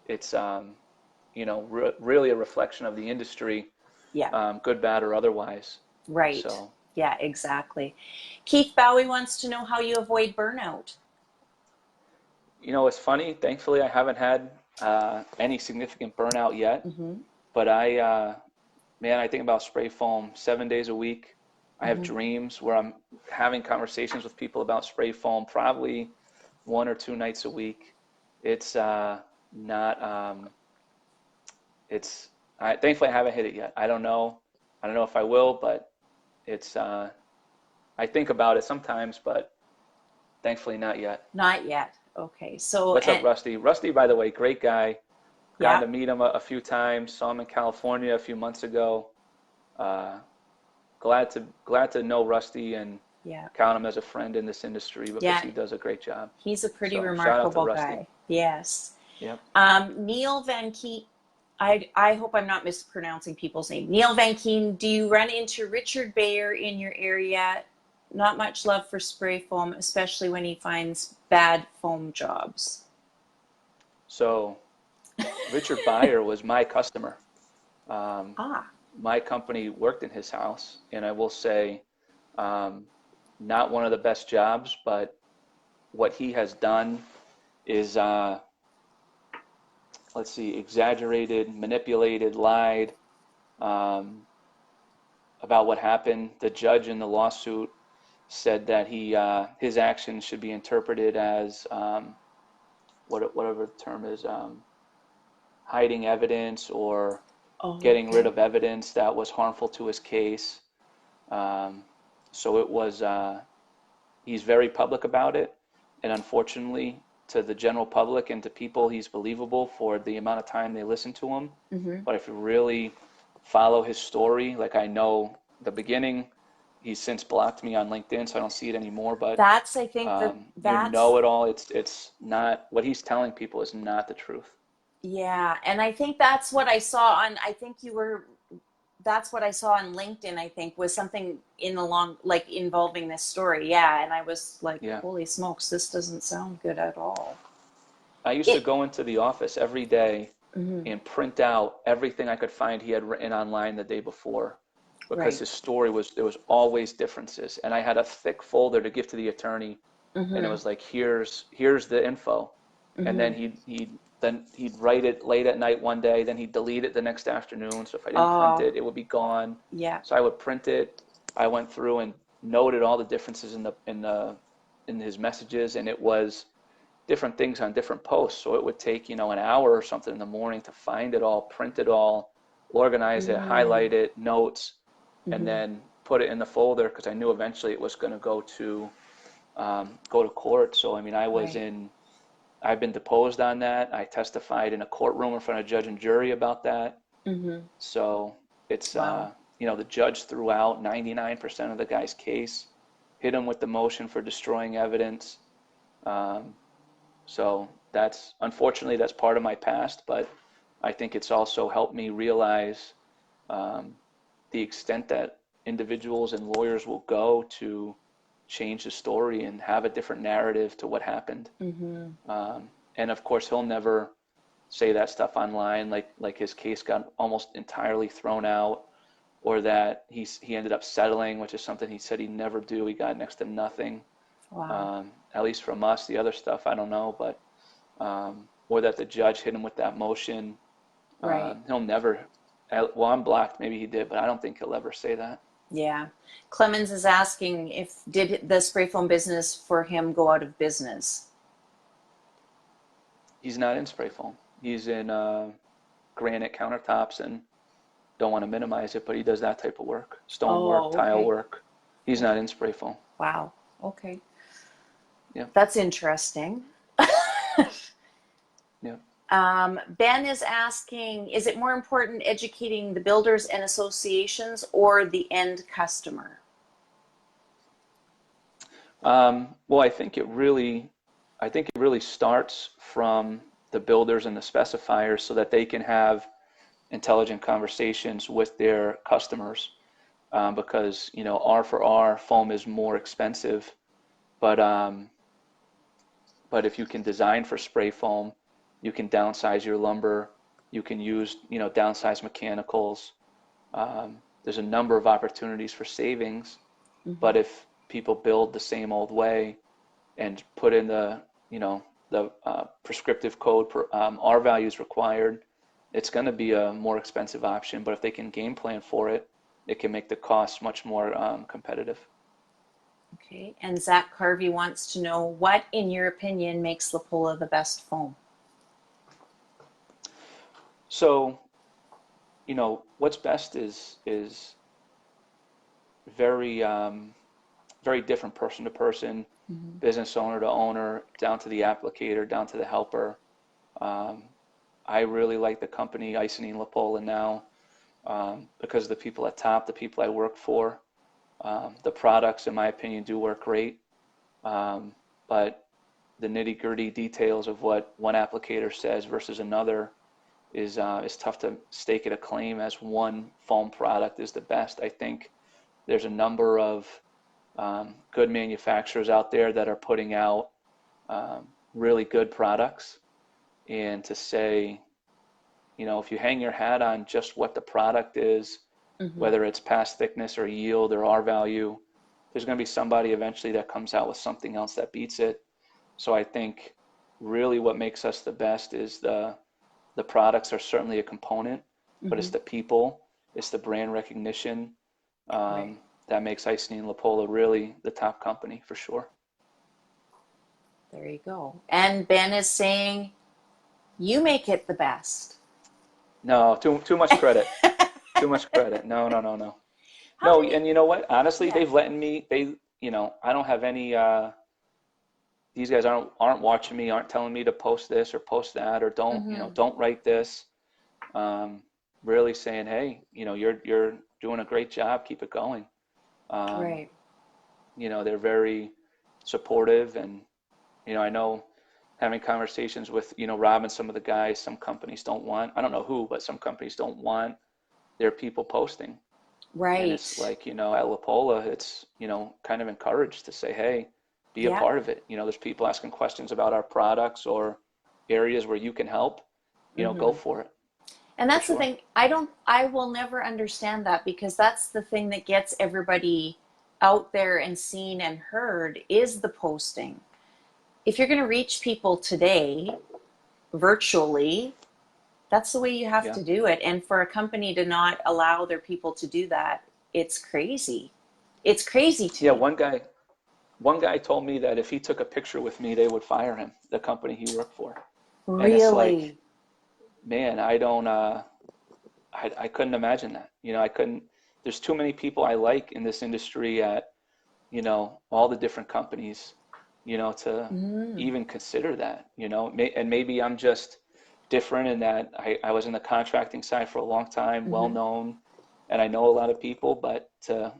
it's really a reflection of the industry. Yeah. Good, bad, or otherwise. Right. So. Yeah, exactly. Keith Bowie wants to know how you avoid burnout. It's funny. Thankfully, I haven't had any significant burnout yet. But I think about Spray Foam 7 days a week. I have dreams where I'm having conversations with people about Spray Foam probably 1 or 2 nights a week. It's thankfully I haven't hit it yet. I don't know if I will, but it's I think about it sometimes, but thankfully not yet. Not yet. Okay. So what's up, Rusty? Rusty, by the way, great guy. Got to meet him a few times. Saw him in California a few months ago. Glad to know Rusty and count him as a friend in this industry, because he does a great job. He's a pretty remarkable guy. Yes. Yep. Neil Van Keen. I hope I'm not mispronouncing people's name. Neil Van Keen, do you run into Richard Bayer in your area? Not much love for Spray Foam, especially when he finds bad foam jobs. So, Richard Bayer was my customer. My company worked in his house, and I will say, not one of the best jobs, but what he has done is, exaggerated, manipulated, lied about what happened. The judge in the lawsuit said that his actions should be interpreted as whatever the term is, hiding evidence or getting rid of evidence that was harmful to his case. So it was, he's very public about it, and unfortunately, to the general public and to people, he's believable for the amount of time they listen to him. But if you really follow his story, like I know the beginning, he's since blocked me on LinkedIn, so I don't see it anymore. But that's, I think, you know it all. It's not what he's telling people is not the truth. Yeah, and I think that's what I saw on. That's what I saw on LinkedIn. I think was something involving this story. Yeah, and I was like, holy smokes, this doesn't sound good at all. I used to go into the office every day and print out everything I could find he had written online the day before, because his story there was always differences, and I had a thick folder to give to the attorney, and it was like, here's the info, and then he'd write it late at night one day, then he'd delete it the next afternoon. So if I didn't print it, it would be gone. Yeah. So I would print it. I went through and noted all the differences in his messages, and it was different things on different posts. So it would take, an hour or something in the morning to find it all, print it all, organize it, highlight it, notes, and then put it in the folder, because I knew eventually it was going to go to court. So I mean, I've been deposed on that. I testified in a courtroom in front of judge and jury about that. So it's, the judge threw out 99% of the guy's case, hit him with the motion for destroying evidence. So unfortunately, that's part of my past, but I think it's also helped me realize the extent that individuals and lawyers will go to change the story and have a different narrative to what happened. And of course, he'll never say that stuff online, like his case got almost entirely thrown out, or that he ended up settling, which is something he said he'd never do. He got next to nothing. Wow. At least from us. The other stuff, I don't know, but or that the judge hit him with that motion. Right. He'll never. Well, I'm blocked. Maybe he did, but I don't think he'll ever say that. Yeah. Clemens is asking did the spray foam business for him go out of business? He's not in spray foam. He's in granite countertops, and don't want to minimize it, but he does that type of work. Stonework, tile work. He's not in spray foam. Wow. Okay. Yeah. That's interesting. Yeah. Ben is asking, is it more important educating the builders and associations or the end customer? Well, I think it really starts from the builders and the specifiers so that they can have intelligent conversations with their customers. Because, you know, R for R, foam is more expensive, but but if you can design for spray foam, you can downsize your lumber, you can use, you know, downsize mechanicals. There's a number of opportunities for savings, but if people build the same old way and put in the, you know, the prescriptive code per R values required, it's going to be a more expensive option. But if they can game plan for it, it can make the cost much more competitive. Okay, and Zach Carvey wants to know what, in your opinion, makes Lapola the best foam? So, you know, what's best is very very different person to person, business owner to owner, down to the applicator, down to the helper. Um, I really like the company Icing Lapola now because the people at top, the people I work for, the products, in my opinion, do work great. But the nitty-gritty details of what one applicator says versus another is tough to stake it a claim as one foam product is the best. I think there's a number of good manufacturers out there that are putting out really good products. And to say, you know, if you hang your hat on just what the product is, whether it's past thickness or yield or R value, there's going to be somebody eventually that comes out with something else that beats it. So I think really what makes us the best is the products are certainly a component, but it's the people, it's the brand recognition Right. that makes Icing Lapola really the top company for sure. There you go. And Ben is saying, you make it the best. No, too much credit. Too much credit. No, no, no, no. How No, many? and you know what? Honestly, Yeah. they've let me, you know, I don't have any, these guys aren't watching me, aren't telling me to post this or post that or don't, you know, don't write this. Um, really saying, hey, you know, you're doing a great job, keep it going. Um, Right. you know, they're very supportive and, you know, I know having conversations with, you know, Rob and some of the guys, some companies don't want, I don't know who, but some companies don't want their people posting. And it's Right. like, you know, at Lapola, it's, you know, kind of encouraged to say, hey, be a Yeah. part of it. You know, there's people asking questions about our products or areas where you can help, you know, go for it, And for that's the sure. thing. I will never understand that because that's the thing that gets everybody out there and seen and heard is the posting. If you're going to reach people today virtually, that's the way you have Yeah. to do it. And for a company to not allow their people to do that, it's crazy. It's crazy to Yeah. me. One guy told me that if he took a picture with me, they would fire him, the company he worked for. And it's like, Really? man, I don't, I couldn't imagine that. You know, I couldn't, there's too many people I like in this industry at, you know, all the different companies, you know, to even consider that, you know, and maybe I'm just different in that I was in the contracting side for a long time, well known, and I know a lot of people, but to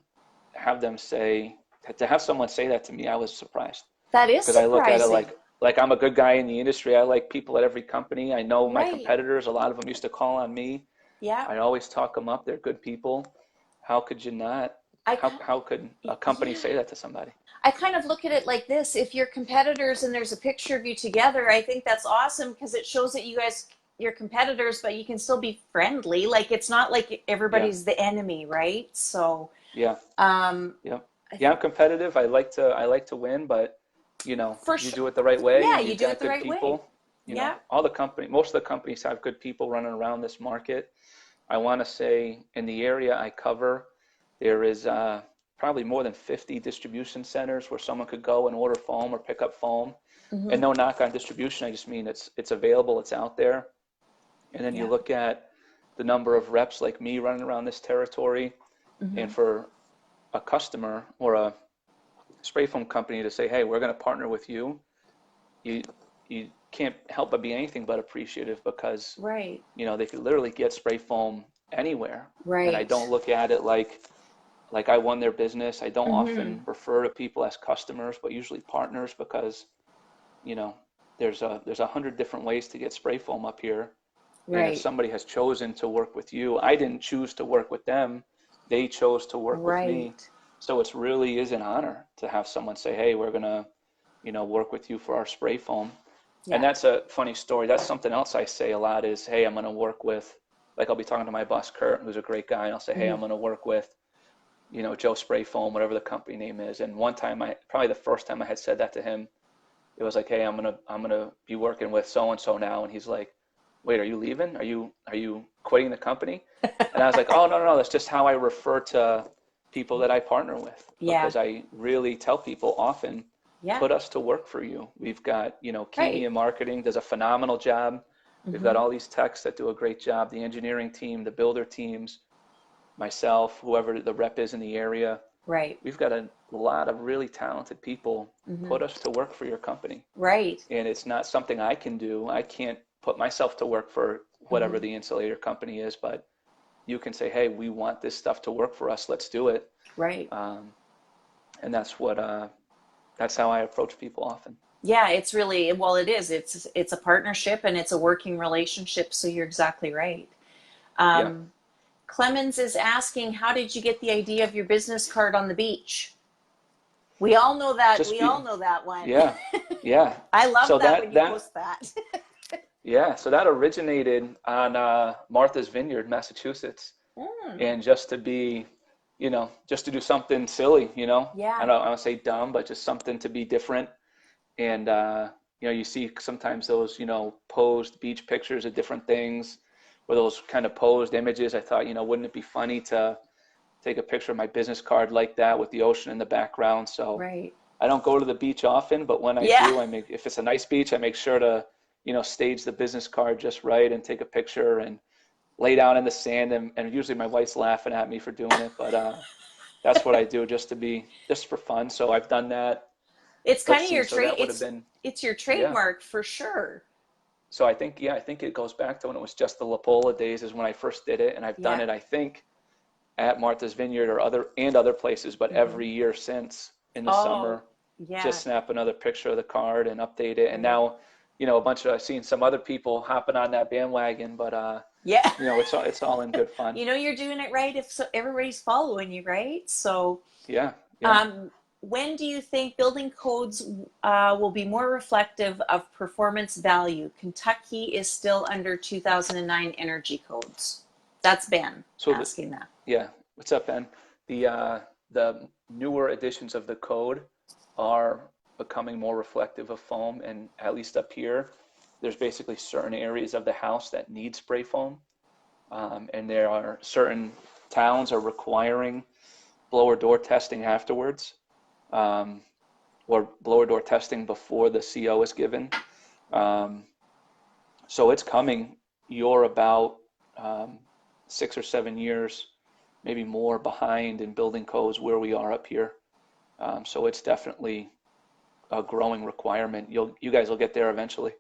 have them say, to have someone say that to me, I was surprised That is because I look at it surprising. like I'm a good guy in the industry. I like people at every company. I know my Right. competitors, a lot of them used to call on me. Yeah. I always talk them up. They're good people. How could you not? I How could a company yeah. say that to somebody? I kind of look at it like this. If you're competitors and there's a picture of you together, I think that's awesome because it shows that you guys you're competitors, but you can still be friendly. Like it's not like Yeah, everybody's the enemy, right? So, yeah, um, yeah, yeah. I'm competitive. I like to win, but you know, for you sure, do it the right way, yeah, and you you've do it got the good right way. people. You know, Yeah. most of the companies have good people running around this market. I want to say in the area I cover, there is probably more than 50 distribution centers where someone could go and order foam or pick up foam. And no knock on distribution, I just mean it's available, it's out there. And then you Yeah. look at the number of reps like me running around this territory, and for a customer or a spray foam company to say, "Hey, we're going to partner with you," you you can't help but be anything but appreciative because, Right. they could literally get spray foam anywhere. And I Right. don't look at it like I won their business. I don't often Mm-hmm. refer to people as customers, but usually partners because, you know, there's 100 different ways to get spray foam up here. And if Right. somebody has chosen to work with you, I didn't choose to work with them. They chose to work with me. Right. So it's really is an honor to have someone say, hey, we're gonna, work with you for our spray foam. And Yeah. that's a funny story. That's something else I say a lot is, hey, I'm gonna work with, like I'll be talking to my boss, Kurt, who's a great guy, and I'll say, hey, Mm-hmm. I'm gonna work with, Joe Spray Foam, whatever the company name is. And one time probably the first time I had said that to him, it was like, hey, I'm gonna be working with so and so now, and he's like, wait, are you leaving? Are you quitting the company? And I was like, oh, no, no, no, that's just how I refer to people that I partner with, Yeah. because I really tell people often, Yeah. put us to work for you. We've got, Kimi Right. in marketing does a phenomenal job. We've got Mm-hmm. all these techs that do a great job, the engineering team, the builder teams, myself, whoever the rep is in the area. Right. We've got a lot of really talented people. Mm-hmm. Put us to work for your company. Right. And it's not something I can do. I can't put myself to work for whatever Mm-hmm. the insulator company is, but you can say, hey, we want this stuff to work for us. Let's do it. Right. Um, and that's how I approach people often. Yeah, it's really, well, it is. It's a partnership and it's a working relationship, so you're exactly right. Yeah. Um, Clemens is asking, how did you get the idea of your business card on the beach? We all know that. Just We all be, know that one. yeah. Yeah. I love So that when that, you that, post that. yeah. So that originated on Martha's Vineyard, Massachusetts. Mm, And just to be, just to do something silly, yeah. I don't say dumb, but just something to be different. And, you see sometimes those, posed beach pictures of different things or those kind of posed images. I thought, wouldn't it be funny to take a picture of my business card like that with the ocean in the background? So Right. I don't go to the beach often, but when I Yeah. do, if it's a nice beach, I make sure to, stage the business card just right and take a picture and lay down in the sand. And usually my wife's laughing at me for doing it, but that's what I do just for fun. So I've done that. It's kind Let's of see. your So trade. that would have been, It's your yeah. trademark for sure. So I think, yeah, I think it goes back to when it was just the La Pola days is when I first did it. And I've done Yeah. it, I think, at Martha's Vineyard or other places, but Hmm. every year since in the Oh, summer, yeah. just snap another picture of the card and update it. And Right. now, I've seen some other people hopping on that bandwagon, but Yeah. it's all in good fun. You know you're doing it right if so, everybody's following you, right? So, Yeah, yeah. um, when do you think building codes will be more reflective of performance value? Kentucky is still under 2009 energy codes. That's Ben So asking that. yeah, what's up, Ben? The newer editions of the code are becoming more reflective of foam, and at least up here, there's basically certain areas of the house that need spray foam, and there are certain towns are requiring blower door testing afterwards, um, or blower door testing before the CO is given. Um, so it's coming. You're about um, 6 or 7 years, maybe more behind in building codes where we are up here. So it's definitely a growing requirement. You guys will get there eventually.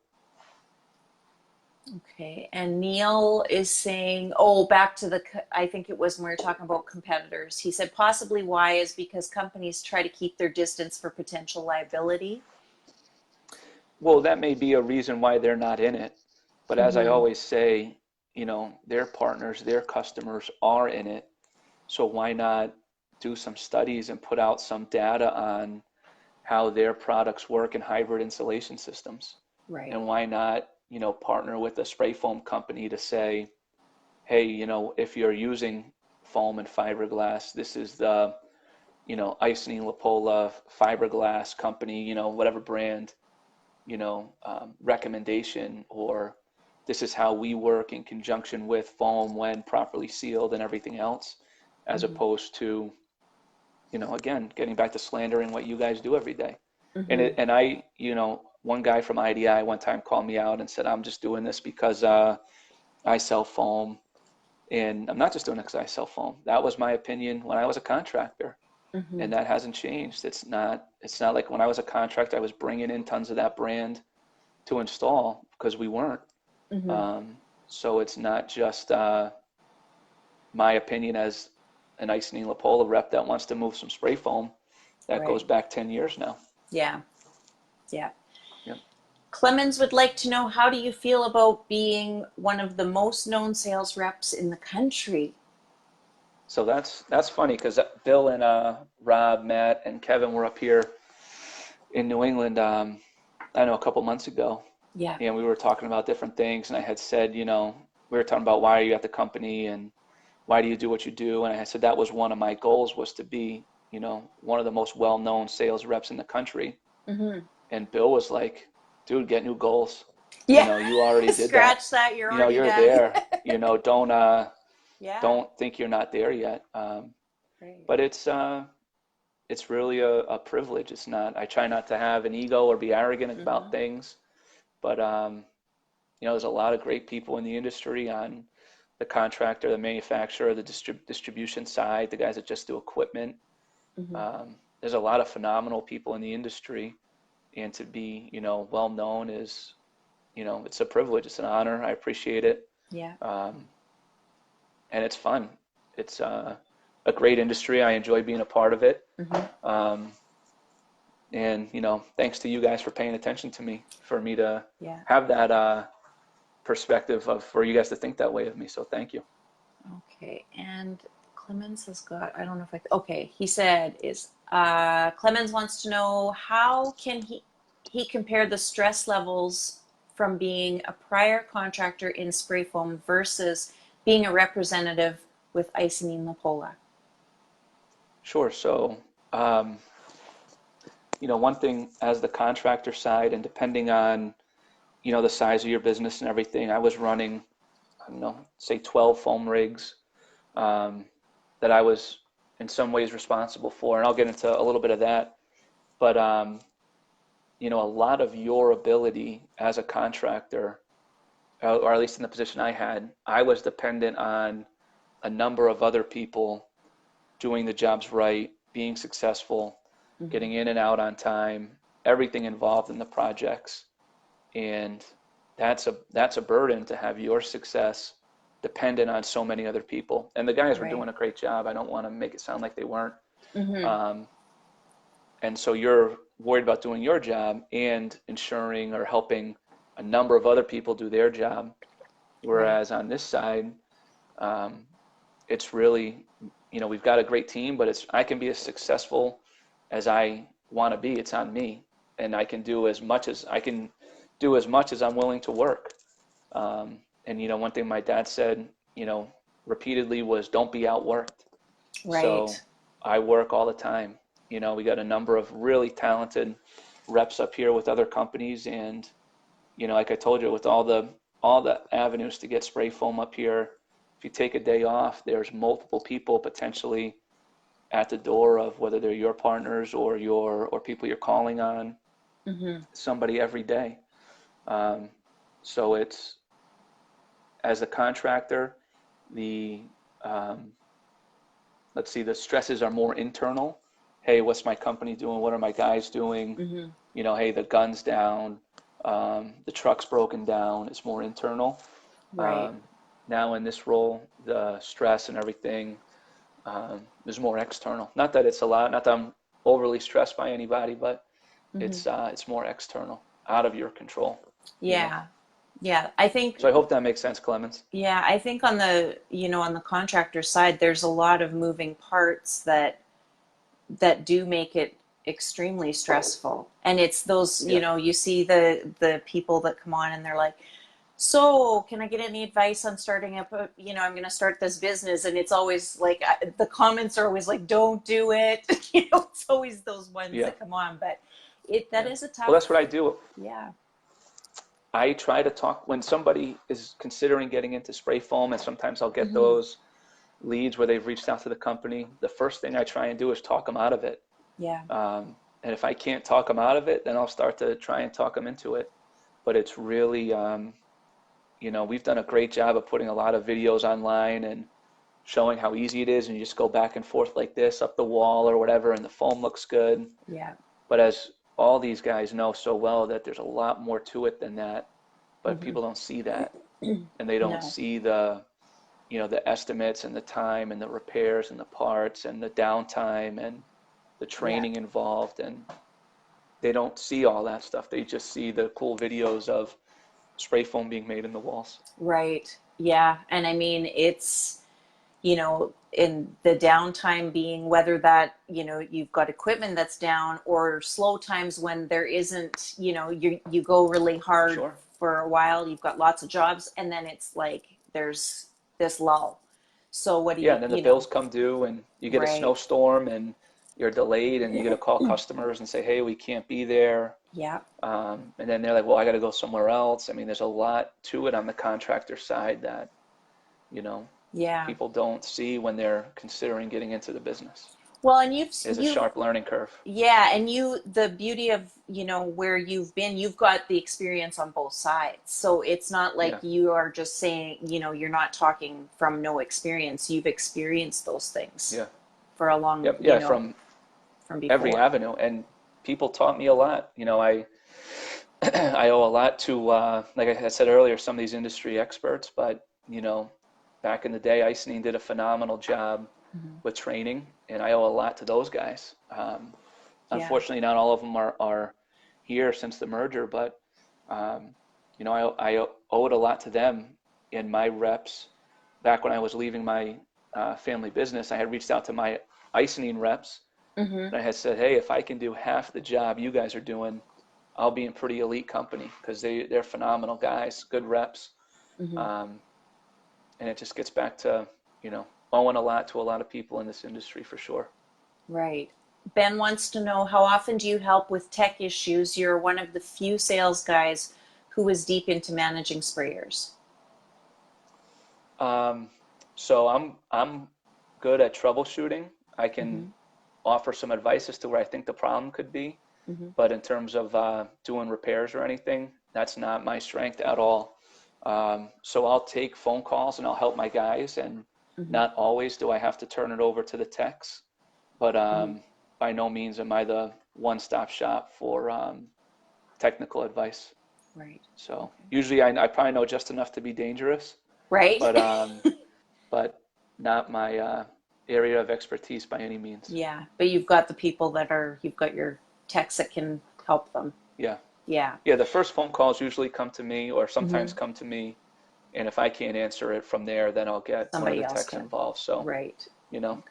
Okay, and Neil is saying, oh, back to I think it was when we were talking about competitors. He said possibly why is because companies try to keep their distance for potential liability. Well, that may be a reason why they're not in it. But as I Mm-hmm. always say, their partners, their customers are in it. So why not do some studies and put out some data on how their products work in hybrid insulation systems? Right. And why not, partner with a spray foam company to say, hey, if you're using foam and fiberglass, this is the, Iceni Lapola fiberglass company, whatever brand, recommendation, or this is how we work in conjunction with foam when properly sealed and everything else, as Mm-hmm. opposed to, again, getting back to slandering what you guys do every day. And Mm-hmm. it, and I, one guy from IDI one time called me out and said, I'm just doing this because I sell foam. And I'm not just doing it because I sell foam. That was my opinion when I was a contractor, Mm-hmm. and that hasn't changed. It's not like when I was a contractor, I was bringing in tons of that brand. to install because we weren't. Mm-hmm. So it's not just my opinion as an Icynene Lapola rep that wants to move some spray foam. That goes Right. back 10 years now. Yeah. Yeah. Yep. Clemens would like to know, how do you feel about being one of the most known sales reps in the country? So that's funny because Bill and Rob, Matt, and Kevin were up here in New England, I know a couple months ago, Yeah. and we were talking about different things. And I had said, we were talking about why are you at the company and why do you do what you do? And I said that was one of my goals, was to be, one of the most well-known sales reps in the country. Mm-hmm. And Bill was like, dude, get new goals. Yeah. You already did that. Scratch that. You're already You're done. there. Yeah. Don't think you're not there yet. Right. But it's really a privilege. It's not. I try not to have an ego or be arrogant about Mm-hmm. things. But there's a lot of great people in the industry, on the contractor, the manufacturer, the distribution side, the guys that just do equipment. Mm-hmm. There's a lot of phenomenal people in the industry, and to be, well known is, it's a privilege. It's an honor. I appreciate it. Yeah. And it's fun. It's a great industry. I enjoy being a part of it. Mm-hmm. Um, and thanks to you guys for paying attention to me, for me to Yeah. have that perspective for you guys to think that way of me. So thank you. Okay. And Clemens has got, I don't know if okay. He said Clemens wants to know, how can he compare the stress levels from being a prior contractor in spray foam versus being a representative with Icynene Lapola? Sure. So, one thing as the contractor side, and depending on, the size of your business and everything, I was running, I don't know, say 12 foam rigs that I was in some ways responsible for. And I'll get into a little bit of that. But, a lot of your ability as a contractor, or at least in the position I had, I was dependent on a number of other people doing the jobs right, being successful, Mm-hmm. getting in and out on time, everything involved in the projects. And that's a burden, to have your success dependent on so many other people. And the guys were Right. doing a great job. I don't want to make it sound like they weren't. Mm-hmm. And so you're worried about doing your job and ensuring or helping a number of other people do their job. Right. Whereas on this side, it's really, we've got a great team, but I can be as successful as I want to be. It's on me, and I can do as much as I'm willing to work. And one thing my dad said, repeatedly, was don't be outworked. Right. So I work all the time. We got a number of really talented reps up here with other companies, and like I told you, with all the avenues to get spray foam up here, if you take a day off, there's multiple people potentially at the door, of whether they're your partners or people you're calling on, Mm-hmm. somebody every day. So it's, as a contractor, the let's see, the stresses are more internal. Hey, what's my company doing? What are my guys doing? Mm-hmm. Hey, the gun's down, the truck's broken down. It's more internal. Right. Now in this role, the stress and everything is more external. Not that it's a lot, not that I'm overly stressed by anybody, but Mm-hmm. it's more external, out of your control. Yeah. Yeah. I think So I hope that makes sense, Clemens. Yeah, I think on on the contractor side, there's a lot of moving parts that do make it extremely stressful. And it's those, Yeah. you see the people that come on and they're like, "So, can I get any advice on starting up I'm going to start this business." And it's always like, the comments are always like, "Don't do it." It's always those ones Yeah. that come on, but that Yeah. is a Well, that's tough. what I do. Yeah. I try to talk when somebody is considering getting into spray foam, and sometimes I'll get Hmm. those leads where they've reached out to the company. The first thing I try and do is talk them out of it. Yeah. And if I can't talk them out of it, then I'll start to try and talk them into it. But it's really, we've done a great job of putting a lot of videos online and showing how easy it is. And you just go back and forth like this up the wall or whatever, and the foam looks good. Yeah. But as all these guys know so well that there's a lot more to it than that, but people don't see that, and they don't No. see the, the estimates and the time and the repairs and the parts and the downtime and the Yeah. training involved, and they don't see all that stuff. They just see the cool videos of spray foam being made in the walls. Right. Yeah. And I mean, it's, in the downtime being whether that, you've got equipment that's down or slow times when there isn't, you go really hard Sure. for a while, you've got lots of jobs, and then it's like there's this lull. So what do Yeah, and then the you bills come due and you get a right. snowstorm and you're delayed and you get to call customers and say, hey, we can't be there. Yeah. And then they're like, well, I got to go somewhere else. I mean, there's a lot to it on the contractor side that, you know, Yeah. people don't see when they're considering getting into the business. Well, and you've There's a you've sharp learning curve. yeah, and the beauty of, where you've been, you've got the experience on both sides. So it's not like Yeah. you are just saying, you're not talking from no experience. You've experienced those things Yeah. for a long, Yep. Yeah. From from every before. avenue. And people taught me a lot. I owe a lot to, like I said earlier, some of these industry experts, but, back in the day, Icening did a phenomenal job Hmm. with training, and I owe a lot to those guys. Yeah. Unfortunately, not all of them are here since the merger, but, um, I owe it a lot to them and my reps. Back when I was leaving my family business, I had reached out to my Icening reps, Hmm. and I had said, hey, if I can do half the job you guys are doing, I'll be in pretty elite company because they're phenomenal guys, good reps. Hmm. Um, and it just gets back to, owing a lot to a lot of people in this industry for sure. Right. Ben wants to know, how often do you help with tech issues? You're one of the few sales guys who is deep into managing sprayers. Um, so I'm good at troubleshooting. I can Hmm. offer some advice as to where I think the problem could be, Hmm. but in terms of doing repairs or anything, that's not my strength at all. So I'll take phone calls and I'll help my guys, and Hmm. not always do I have to turn it over to the techs, but Hmm. by no means am I the one-stop shop for technical advice. Right. So Okay. usually I probably know just enough to be dangerous, Right. but but not my area of expertise by any means. Yeah, but you've got the people you've got your techs that can help them. Yeah. Yeah. Yeah, the first phone calls usually come to me or sometimes Hmm. come to me, and if I can't answer it from there, then I'll get one of Somebody the else techs can. involved. So, Right. Okay. a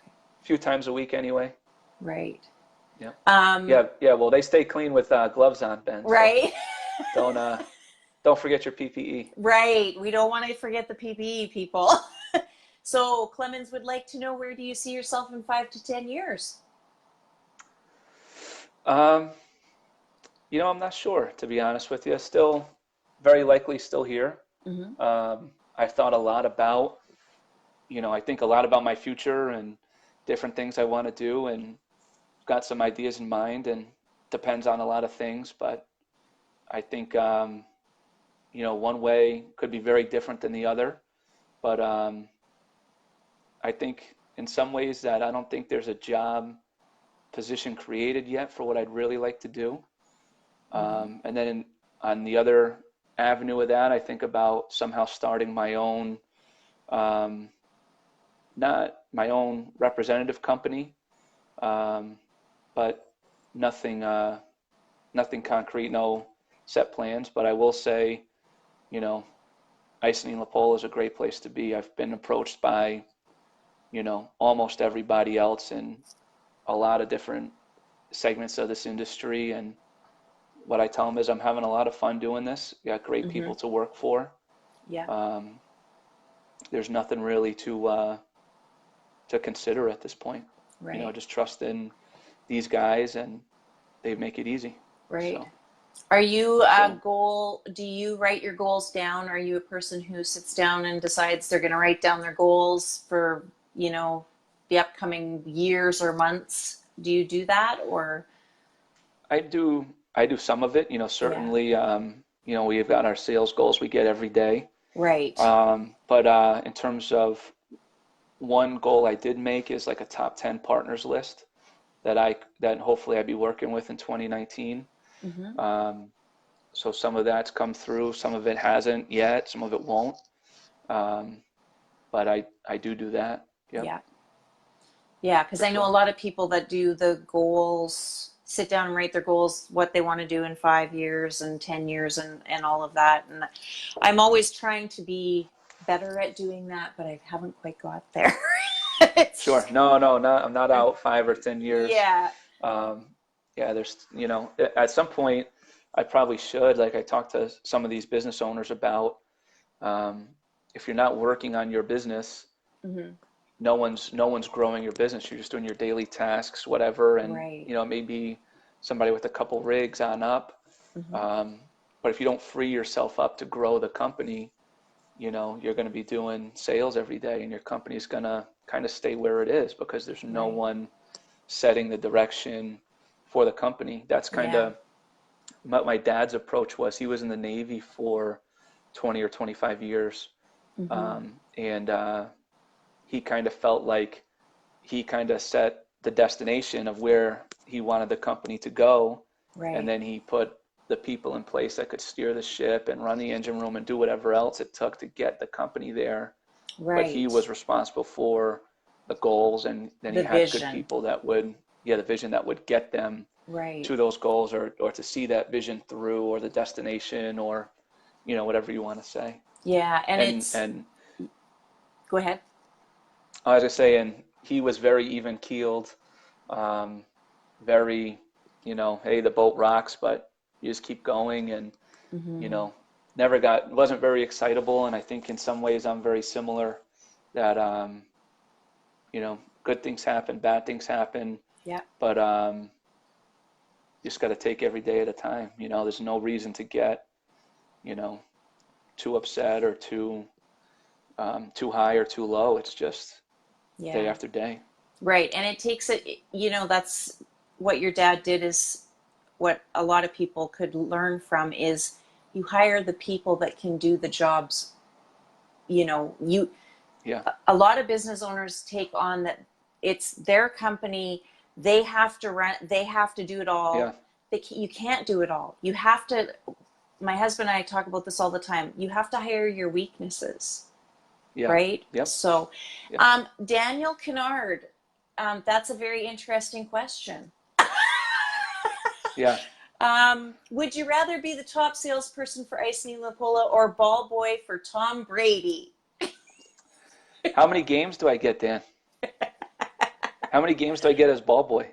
few times a week anyway. Right. Yeah. Um, Yeah, well, they stay clean with gloves on, Ben, so right. don't don't forget your PPE. Right. We don't want to forget the PPE, people. So Clemens would like to know, where do you see yourself in 5 to 10 years? Um, I'm not sure, to be honest with you. Still, very likely still here. Hmm. I thought a lot about, I think a lot about my future and different things I want to do, and got some ideas in mind, and depends on a lot of things. But I think, one way could be very different than the other. But I think in some ways that I don't think there's a job position created yet for what I'd really like to do. Hmm. And then on the other avenue of that, I think about somehow starting my own, um, not my own representative company, um, but nothing, nothing concrete, no set plans. But I will say, you know, Icing LaPole is a great place to be. I've been approached by, almost everybody else in a lot of different segments of this industry, and what I tell them is I'm having a lot of fun doing this. Got great Hmm. people to work for. Yeah. Um, there's nothing really to consider at this point. Right. Just trust in these guys, and they make it easy. Right. So, Are you a so goal? Do you write your goals down? Are you a person who sits down and decides they're going to write down their goals for, the upcoming years or months? Do you do that, or? I do some of it. Yeah. Certainly, we've got our sales goals we get every day. Right. But in terms of one goal I did make is like a top 10 partners list that hopefully I'd be working with in 2019. Mm-hmm. So some of that's come through, some of it hasn't yet, some of it won't. Um, but I do that. Yep, Yeah. Yeah, because for I know a sure. lot of people that do the goals, sit down and write their goals, what they want to do in 5 years and 10 years and all of that. And I'm always trying to be better at doing that, but I haven't quite got there. Sure. It's, No, no, not, I'm not out 5 or 10 years. yeah. Um, yeah, there's, at some point I probably should, like I talked to some of these business owners about, um, if you're not working on your business, Hmm. no one's growing your business. You're just doing your daily tasks, whatever. And, Right. maybe somebody with a couple rigs on up. Hmm. Um, but if you don't free yourself up to grow the company, you're going to be doing sales every day and your company's going to kind of stay where it is because there's no Right. one setting the direction for the company. That's kind Yeah. of what my dad's approach was. He was in the Navy for 20 or 25 years. Hmm. And he kind of felt like he kind of set the destination of where he wanted the company to go. And Right. then he put the people in place that could steer the ship and run the engine room and do whatever else it took to get the company there. But he Right. was responsible for the goals, and then he The had good vision. people that would, yeah, the vision that would get them Right. to those goals, or to see that vision through, or the destination, or whatever you want to say. Yeah. And And it's, and go ahead. as I say, and he was very even keeled, um, very, hey, the boat rocks, but you just keep going, and you Hmm. know, wasn't very excitable. And I think in some ways I'm very similar, that, good things happen, bad things happen, Yeah. but just got to take every day at a time. There's no reason to get, you know, too upset or too high or too low. It's just day Yeah. after day. Right. And it takes it, that's what your dad did is what a lot of people could learn from is you hire the people that can do the jobs. You Yeah, a lot of business owners take on that it's their company, they have to run, they have to do it yeah, all. You can't do it all. You have to, my husband and I talk about this all the time. You have to hire your weaknesses, yeah, right? yep, So, yep, Daniel Kennard, that's a very interesting question. yeah. Would you rather be the top salesperson for Ice Lapola or ball boy for Tom Brady? How many games do I get, Dan? How many games do I get as ball boy?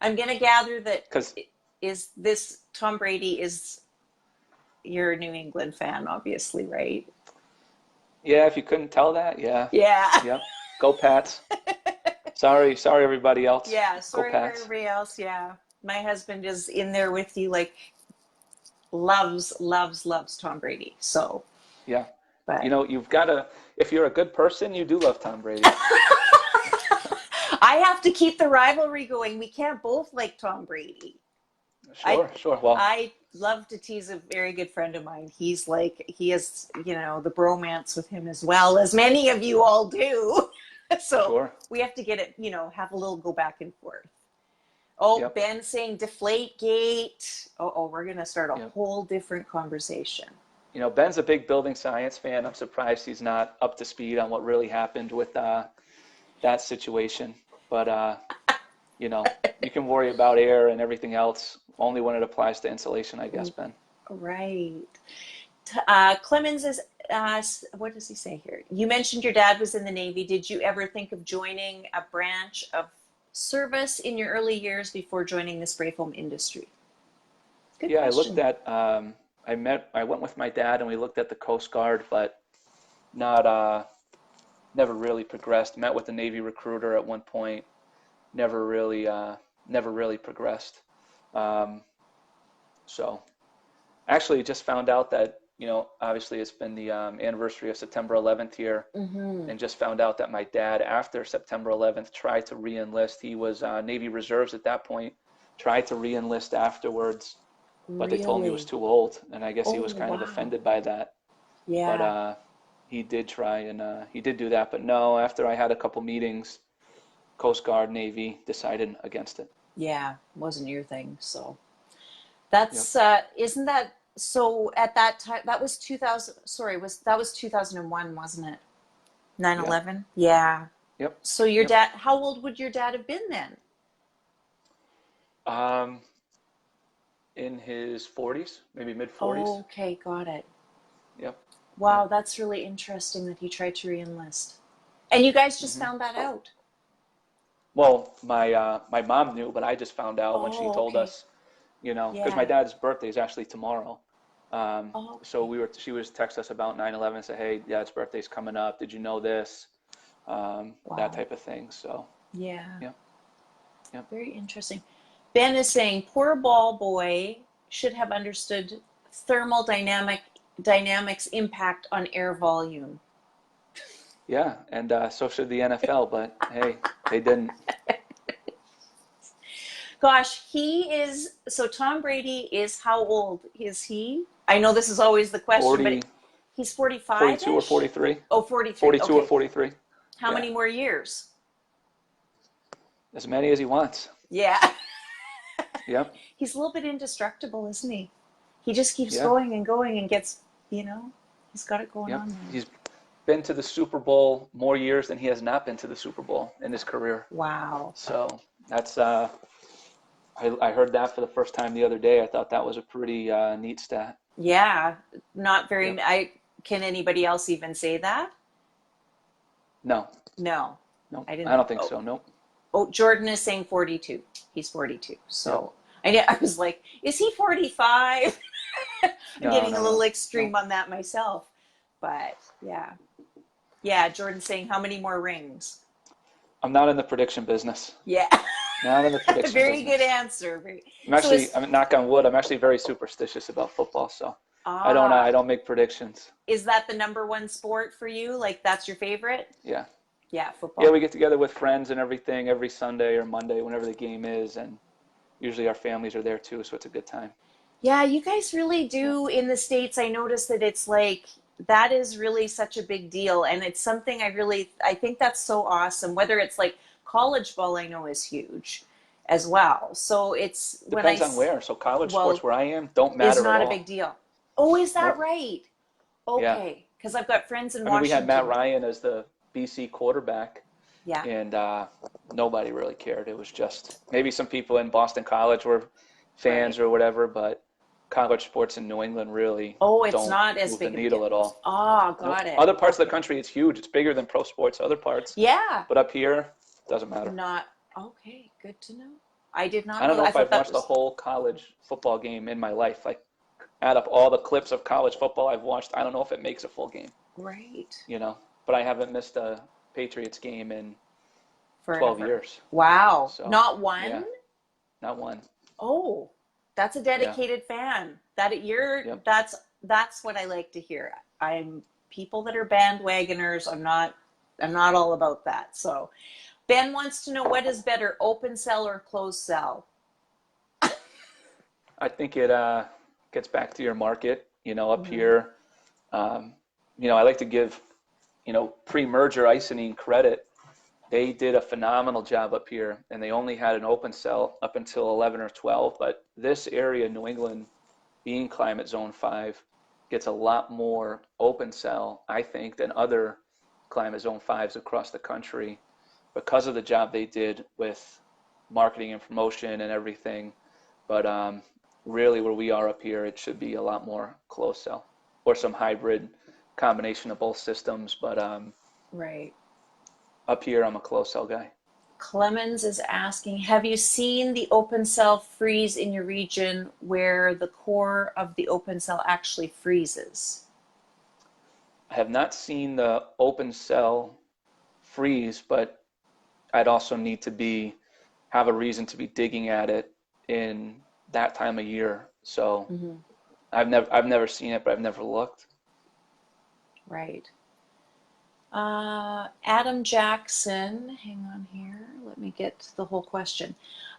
I'm going to gather that Because, is this Tom Brady is you're a New England fan, obviously, right? yeah, if you couldn't tell that, yeah, Yeah. yep. Go Pats. Sorry, everybody else. Yeah. Go Sorry for Pats. everybody else. Yeah. My husband is in there with you, like loves, loves, loves Tom Brady. So, Yeah. but You've got to, if you're a good person, you do love Tom Brady. I have to keep the rivalry going. We can't both like Tom Brady. I Sure, sure. Well, I love to tease a very good friend of mine. He's like he has, the bromance with him as well, as many of you all do. So sure. we have to get it, have a little go back and forth. Oh, Yep, Ben saying deflate gate. Oh, we're gonna start a yep. whole different conversation. Ben's a big building science fan. I'm surprised he's not up to speed on what really happened with that situation. But, you can worry about air and everything else only when it applies to insulation, I guess, Ben. Right. Clemens is, what does he say here? You mentioned your dad was in the Navy. Did you ever think of joining a branch of service in your early years before joining the spray foam industry? Good Yeah, I looked question. at, I went with my dad and we looked at the Coast Guard, but not, never really progressed. Met with a Navy recruiter at one point, never really, never really progressed. Um, so actually just found out that, obviously it's been the anniversary of September 11th here, Mm-hmm. and just found out that my dad, after September 11th, tried to re-enlist. He was Navy Reserves at that point, tried to re-enlist afterwards, but they told him he was Really? too old, and I guess he Oh, was kind of wow. offended by that. But Yeah. he did try, and he did do that. But no, after I had a couple meetings, Coast Guard, Navy, decided against it. Yeah. Wasn't your thing. So. Yep. That's isn't that so at that time that was 2000, sorry, was that was 2001, wasn't it? Nine Yeah. 11. Yeah. Yep. So your Yep. dad, how old would your dad have been then? Um, in his 40s, maybe mid 40s. Okay, got it. Yep. Wow, Yep. that's really interesting that he tried to re-enlist. And you guys just hmm found that out. Well, my mom knew, but I just found out when she Oh, told okay. us, you know, because my Yeah. dad's birthday is actually tomorrow. So Okay. she was text us about 9/11 and say, hey, dad's birthday's coming up. Did you know this? That Wow. type of thing. So, Yeah. yep. Yep. Very interesting. Ben is saying poor ball boy should have understood dynamics impact on air volume. Yeah. And so should the NFL, but hey, they didn't. Gosh, he is so Tom Brady is how old is he? I know this is always the question, but 40, he's 42 or 45-ish? 43. Oh, 43. 42 or Okay. 43. How Yeah. many more years? As many as he wants. Yeah. Yep. He's a little bit indestructible, isn't he? He just keeps Yeah. going and gets, he's got it going Yep. on there. He's been to the Super Bowl more years than he has not been to the Super Bowl in his career. Wow. So that's I heard that for the first time the other day. I thought that was a pretty neat stat. Yeah. Not very, Yep. can anybody else even say that? No. No. No. I didn't I don't think. think Oh, so. Nope. oh, Jordan is saying 42. He's 42. Yep. So I was like, is he 45? I'm No. getting a No. little No. extreme No. on that myself. But yeah. Yeah, Jordan saying how many more rings? I'm not in the prediction business. Yeah. Not in the prediction Very good business. answer. So is I'm knock on wood. I'm actually very superstitious about football, so I ah don't make predictions. is that the number one sport for you? Like that's your favorite? Yeah. Yeah, Yeah, football. we get together with friends and everything every Sunday or Monday, whenever the game is, and usually our families are there too, so it's a good time. Yeah, you guys really Yep. do in the States. I notice that it's like that is really such a big deal. And it's something I think that's so awesome. Whether it's like college ball, I know is huge as well. So it's when Depends on where. So college sports well, where I am don't is matter at not a big all. deal. Oh, is that Nope. right? Yeah. Okay. Because I've got friends in I mean, we had Matt Washington. Ryan as the BC quarterback, Yeah, and nobody really cared. It was just maybe some people in Boston College were right. fans or whatever, but college sports in New England really Oh, it's don't not as move the big of a deal. needle at all. Ah, Nope. got it. Other parts of the Okay. country, it's huge. It's bigger than pro sports, other parts. Yeah. But up here, doesn't matter. Not okay. Good to know. I did I not don't know know that. I if thought I've that watched a was whole college football game in my life. Like, add up all the clips of college football I've watched, I don't know if it makes a full game, great. you know? But I haven't missed a Patriots game in 12 Forever. years. Wow. So, Not one? yeah, not one. Oh, that's a Yeah. dedicated fan. Yep. That's what I like to hear. I'm people that are bandwagoners. I'm not all about that. So Ben wants to know what is better, open cell or closed cell? I think it gets back to your market, you know, up Mm-hmm. here. Um, you know, I like to give, you know, pre-merger Icynene credit. They did a phenomenal job up here, and they only had an open cell up until 11 or 12. But this area, New England, being climate zone 5, gets a lot more open cell, I think, than other climate zone 5s across the country because of the job they did with marketing and promotion and everything. But really, where we are up here, it should be a lot more closed cell or some hybrid combination of both systems. But Right. up here, I'm a closed cell guy. Clemens is asking, have you seen the open cell freeze in your region where the core of the open cell actually freezes? I have not seen the open cell freeze, but I'd also need to be have a reason to be digging at it in that time of year. So Mm-hmm. I've never seen it, but I've never looked. Right. Adam Jackson, hang on here. Let me get the whole question.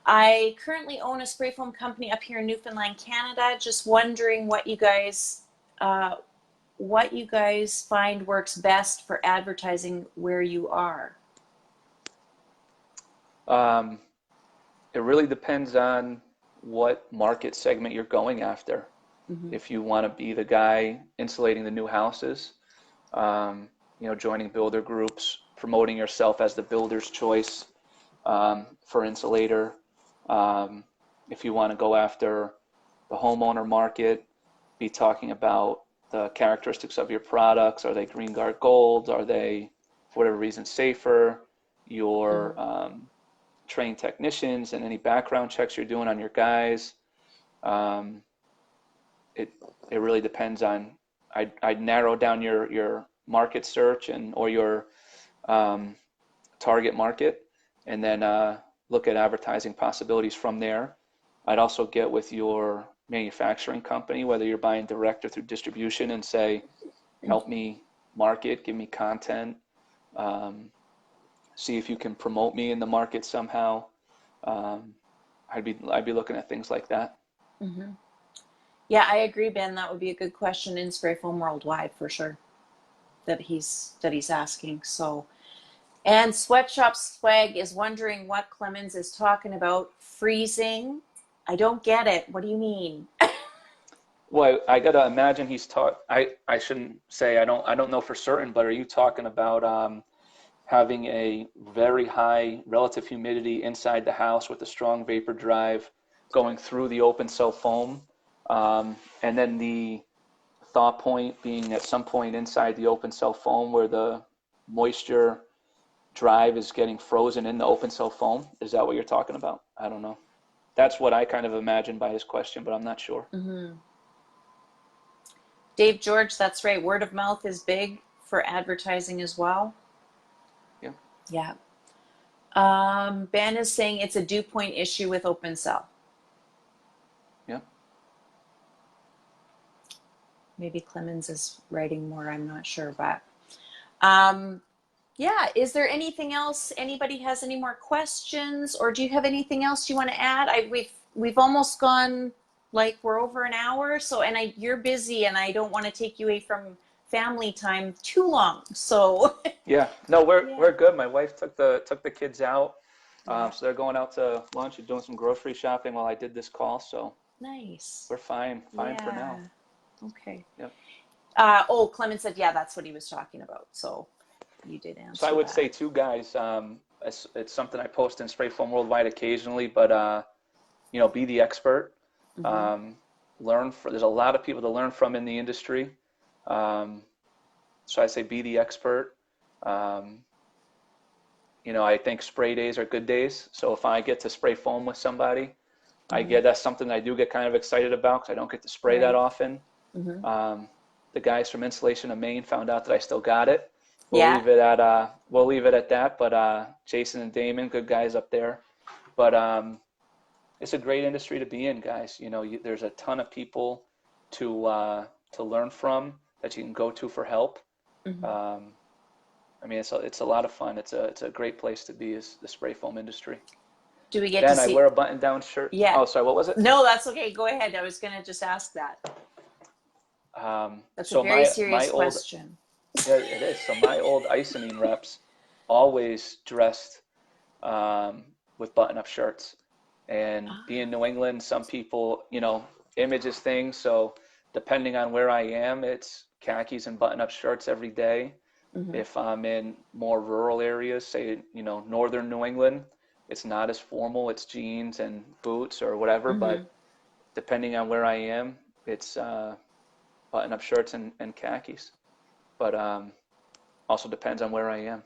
I currently own a spray foam company up here in Newfoundland, Canada. Just wondering uh, what you guys find works best for advertising where you are. Um, it really depends on what market segment you're going after. If you want to be the guy insulating the new houses, joining builder groups, promoting yourself as the builder's choice for insulator. If you want to go after the homeowner market, be talking about the characteristics of your products. Are they Green Guard Gold? Are they, for whatever reason, safer? Your trained technicians and any background checks you're doing on your guys. It really depends on. I'd narrow down your market search or your target market, and then look at advertising possibilities from there. I'd also get with your manufacturing company, whether you're buying direct or through distribution, and say, help me market, give me content, see if you can promote me in the market somehow. I'd be looking at things like that. Yeah, I agree, Ben. That would be a good question in Spray Foam Worldwide for sure. That he's asking. So, and Sweatshop Swag is wondering what Clemens is talking about. Freezing. I don't get it. What do you mean? Well, I gotta imagine he's I shouldn't say I don't know for certain, but are you talking about having a very high relative humidity inside the house with a strong vapor drive going through the open cell foam, and then the thaw point being at some point inside the open cell foam where the moisture drive is getting frozen in the open cell foam? Is that what you're talking about? I don't know. That's what I kind of imagined by his question, but I'm not sure. Dave George, that's right. Word of mouth is big for advertising as well. Yeah. Ben is saying it's a dew point issue with open cell. Yeah. Maybe Clemens is writing more. I'm not sure, but yeah. Is there anything else? Anybody has any more questions, or do you have anything else you want to add? We've almost gone, like, we're over an hour. So, and you're busy, and I don't want to take you away from family time too long. So yeah, no, we're good. My wife took the kids out, so they're going out to lunch and doing some grocery shopping while I did this call. So nice. We're fine for now. Okay. Yep. Clemens said, yeah, that's what he was talking about. So you did answer. So I would say too, guys, it's something I post in Spray Foam Worldwide occasionally, but be the expert. There's a lot of people to learn from in the industry. So I say be the expert. I think spray days are good days. So if I get to spray foam with somebody, that's something I do get kind of excited about because I don't get to spray that often. The guys from Insulation of Maine found out that I still got it. We'll leave it at that. But Jason and Damon, good guys up there. But it's a great industry to be in, guys. There's a ton of people to learn from that you can go to for help. It's a lot of fun. It's a great place to be, is the spray foam industry. Do we get Ben, to see? I wear a button-down shirt. Yeah. Oh, sorry. What was it? No, that's okay. Go ahead. I was gonna just ask that. That's a very serious question. Yeah, it is. So my old isomine reps always dressed with button-up shirts. And being New England, some people, image is things. So depending on where I am, it's khakis and button-up shirts every day. If I'm in more rural areas, say, northern New England, it's not as formal. It's jeans and boots or whatever. But depending on where I am, it's button-up shirts and khakis. But also depends on where I am.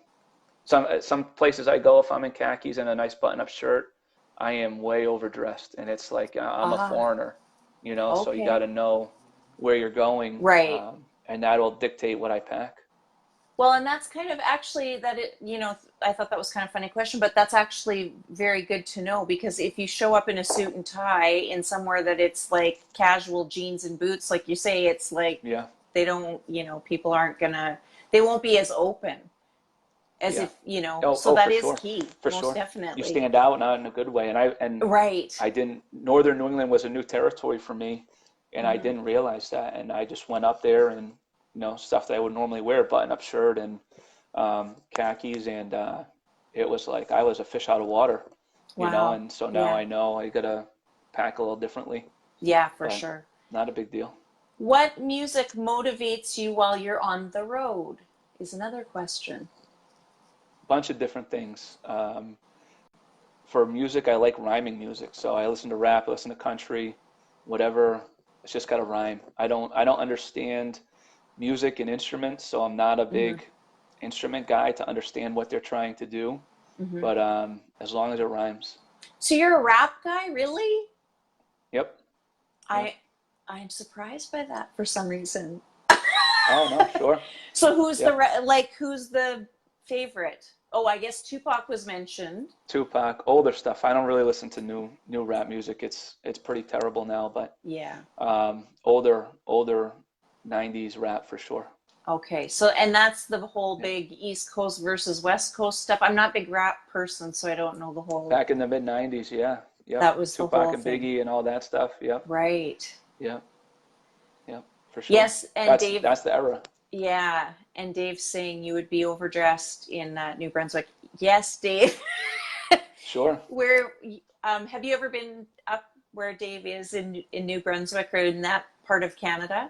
Some places I go, if I'm in khakis and a nice button-up shirt, I am way overdressed, and it's like I'm a foreigner, so you got to know where you're going, right? And that'll dictate what I pack. Well, and that's kind of actually I thought that was kind of a funny question, but that's actually very good to know, because if you show up in a suit and tie in somewhere that it's like casual jeans and boots, like you say, it's like they don't, people aren't they won't be as open as if, so that is key. For most sure. Definitely. You stand out, not in a good way. Northern New England was a new territory for me, and I didn't realize that. And I just went up there and, stuff that I would normally wear, button-up shirt and khakis, and it was like I was a fish out of water, and so now I know I gotta pack a little differently, Yeah, for but sure. not a big deal. What music motivates you while you're on the road is another question. Bunch of different things. For music, I like rhyming music, so I listen to rap, I listen to country, whatever. It's just got to rhyme. I don't understand music and instruments, so I'm not a Hmm. big instrument guy to understand what they're trying to do. Hmm. But as long as it rhymes. So you're a rap guy, really? Yep. Yep. I I'm surprised by that for some reason. Oh no, sure. So who's the Yep. like who's the favorite? Oh, I guess Tupac was mentioned. Tupac, older stuff. I don't really listen to new rap music. It's pretty terrible now, but Yeah. older 90s rap for sure. Okay. So and that's the whole Yep. big East Coast versus West Coast stuff. I'm not a big rap person, so I don't know the whole Back in the mid 90s, yeah. Yep. that was the Tupac whole and thing. Biggie and all that stuff. Yep. Right. Yep. Yep. For sure. Yes, and That's Dave, that's the era. yeah, and Dave's saying you would be overdressed in New Brunswick. Yes, Dave. Sure. Where have you ever been up where Dave is in New Brunswick or in that part of Canada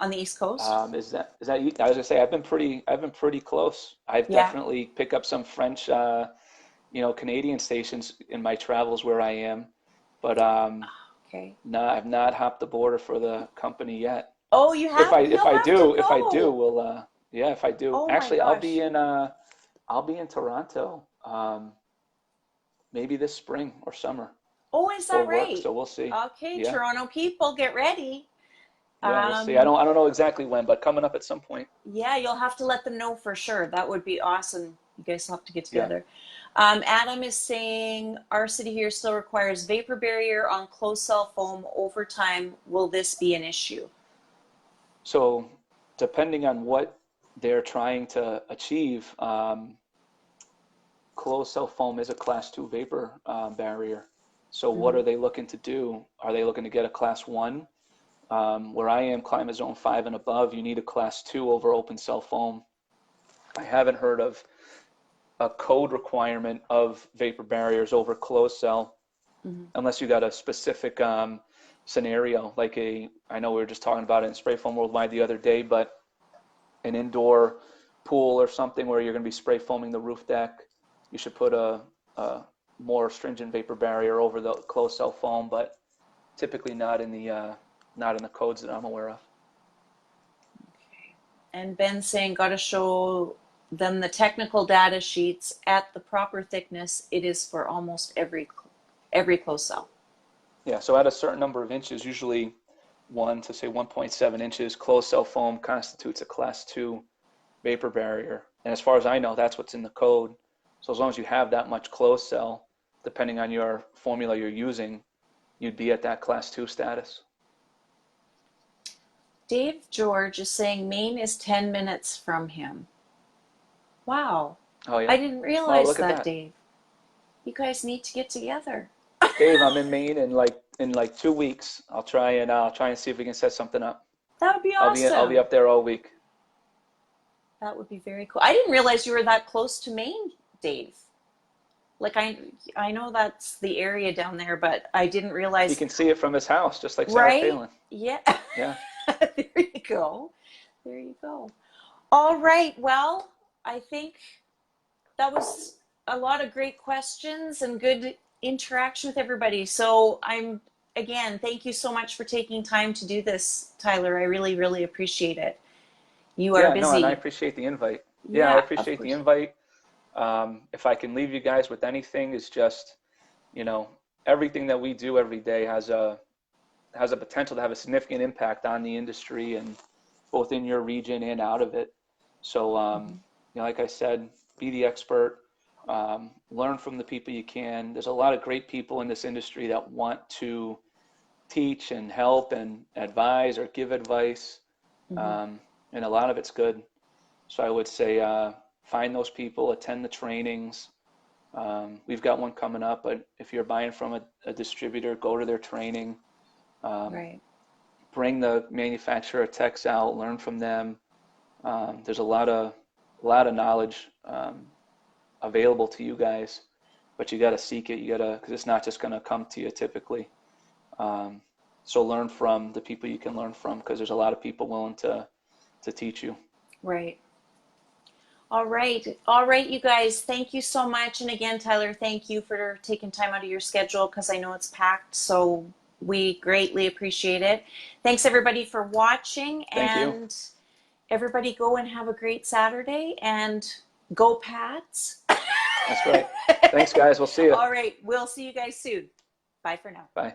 on the East Coast? Is that you? I was gonna say I've been pretty close. I've Yeah. definitely picked up some French Canadian stations in my travels where I am, but Okay. no, I've not hopped the border for the company yet. Oh, you If have? I if You'll I have to do, if I do, go. we'll yeah, if I do. Oh my Actually, gosh. I'll be in Toronto maybe this spring or summer Oh, is for that work, right? so we'll see. Okay, Yeah. Toronto people, get ready. Yeah, we'll see. I Um, don't I don't know exactly when, but coming up at some point. Yeah, you'll have to let them know for sure. That would be awesome. You guys will have to get Yeah. together. Adam is saying our city here still requires vapor barrier on closed cell foam over time. Will this be an issue? So depending on what they're trying to achieve, closed cell foam is a class two vapor barrier. So what Hmm. are they looking to do? Are they looking to get a class one? Where I am, climate zone 5 and above, you need a class 2 over open cell foam. I haven't heard of a code requirement of vapor barriers over closed cell Hmm. unless you got a specific scenario, I know we were just talking about it in Spray Foam Worldwide the other day, but an indoor pool or something where you're going to be spray foaming the roof deck, you should put a more stringent vapor barrier over the closed cell foam, but typically not in the codes that I'm aware of. And Ben saying, got to show them the technical data sheets at the proper thickness. It is for almost every closed cell. Yeah, so at a certain number of inches, usually 1 to say 1.7 inches, closed cell foam constitutes a class 2 vapor barrier. And as far as I know, that's what's in the code. So as long as you have that much closed cell, depending on your formula you're using, you'd be at that class 2 status. Dave George is saying Maine is 10 minutes from him. Wow. Oh I yeah. didn't Oh, realize look at that, that. Dave. You guys need to get together. Dave, I'm in Maine in like 2 weeks. I'll try and see if we can set something up. That would be I'll be awesome. up there all week. That would be very cool. I didn't realize you were that close to Maine, Dave. Like I know that's the area down there, but I didn't He realize. can see it from his house, just like Sarah Right? Palin. Yeah. Yeah. There you go. There you go. All right. Well, I think that was a lot of great questions and good interaction with everybody. So I'm again, thank you so much for taking time to do this, Tyler. I really, really appreciate it. You are Yeah, no, and I busy. appreciate the invite. Yeah, I Yeah, of appreciate the course. invite. If I can leave you guys with anything, is just, you know, everything that we do every day has a potential to have a significant impact on the industry and both in your region and out of it. So, Mhm. like I said, be the expert, learn from the people you can. There's a lot of great people in this industry that want to teach and help and advise or give advice, Mhm. um, and a lot of it's good. So I would say find those people, attend the trainings. We've got one coming up, but if you're buying from a distributor, go to their training. Um, Right. Bring the manufacturer techs out, learn from them. There's a lot of knowledge available to you guys, but you got to seek it. You got to, because it's not just going to come to you typically. So learn from the people you can learn from, because there's a lot of people willing to teach you. Right. All right. All right, you guys. Thank you so much. And again, Tyler, thank you for taking time out of your schedule, because I know it's packed. So we greatly appreciate it. Thanks, everybody, for watching. Thank you. And everybody go and have a great Saturday. And go Pats. That's right. Thanks, guys. We'll see you. All right. We'll see you guys soon. Bye for now. Bye.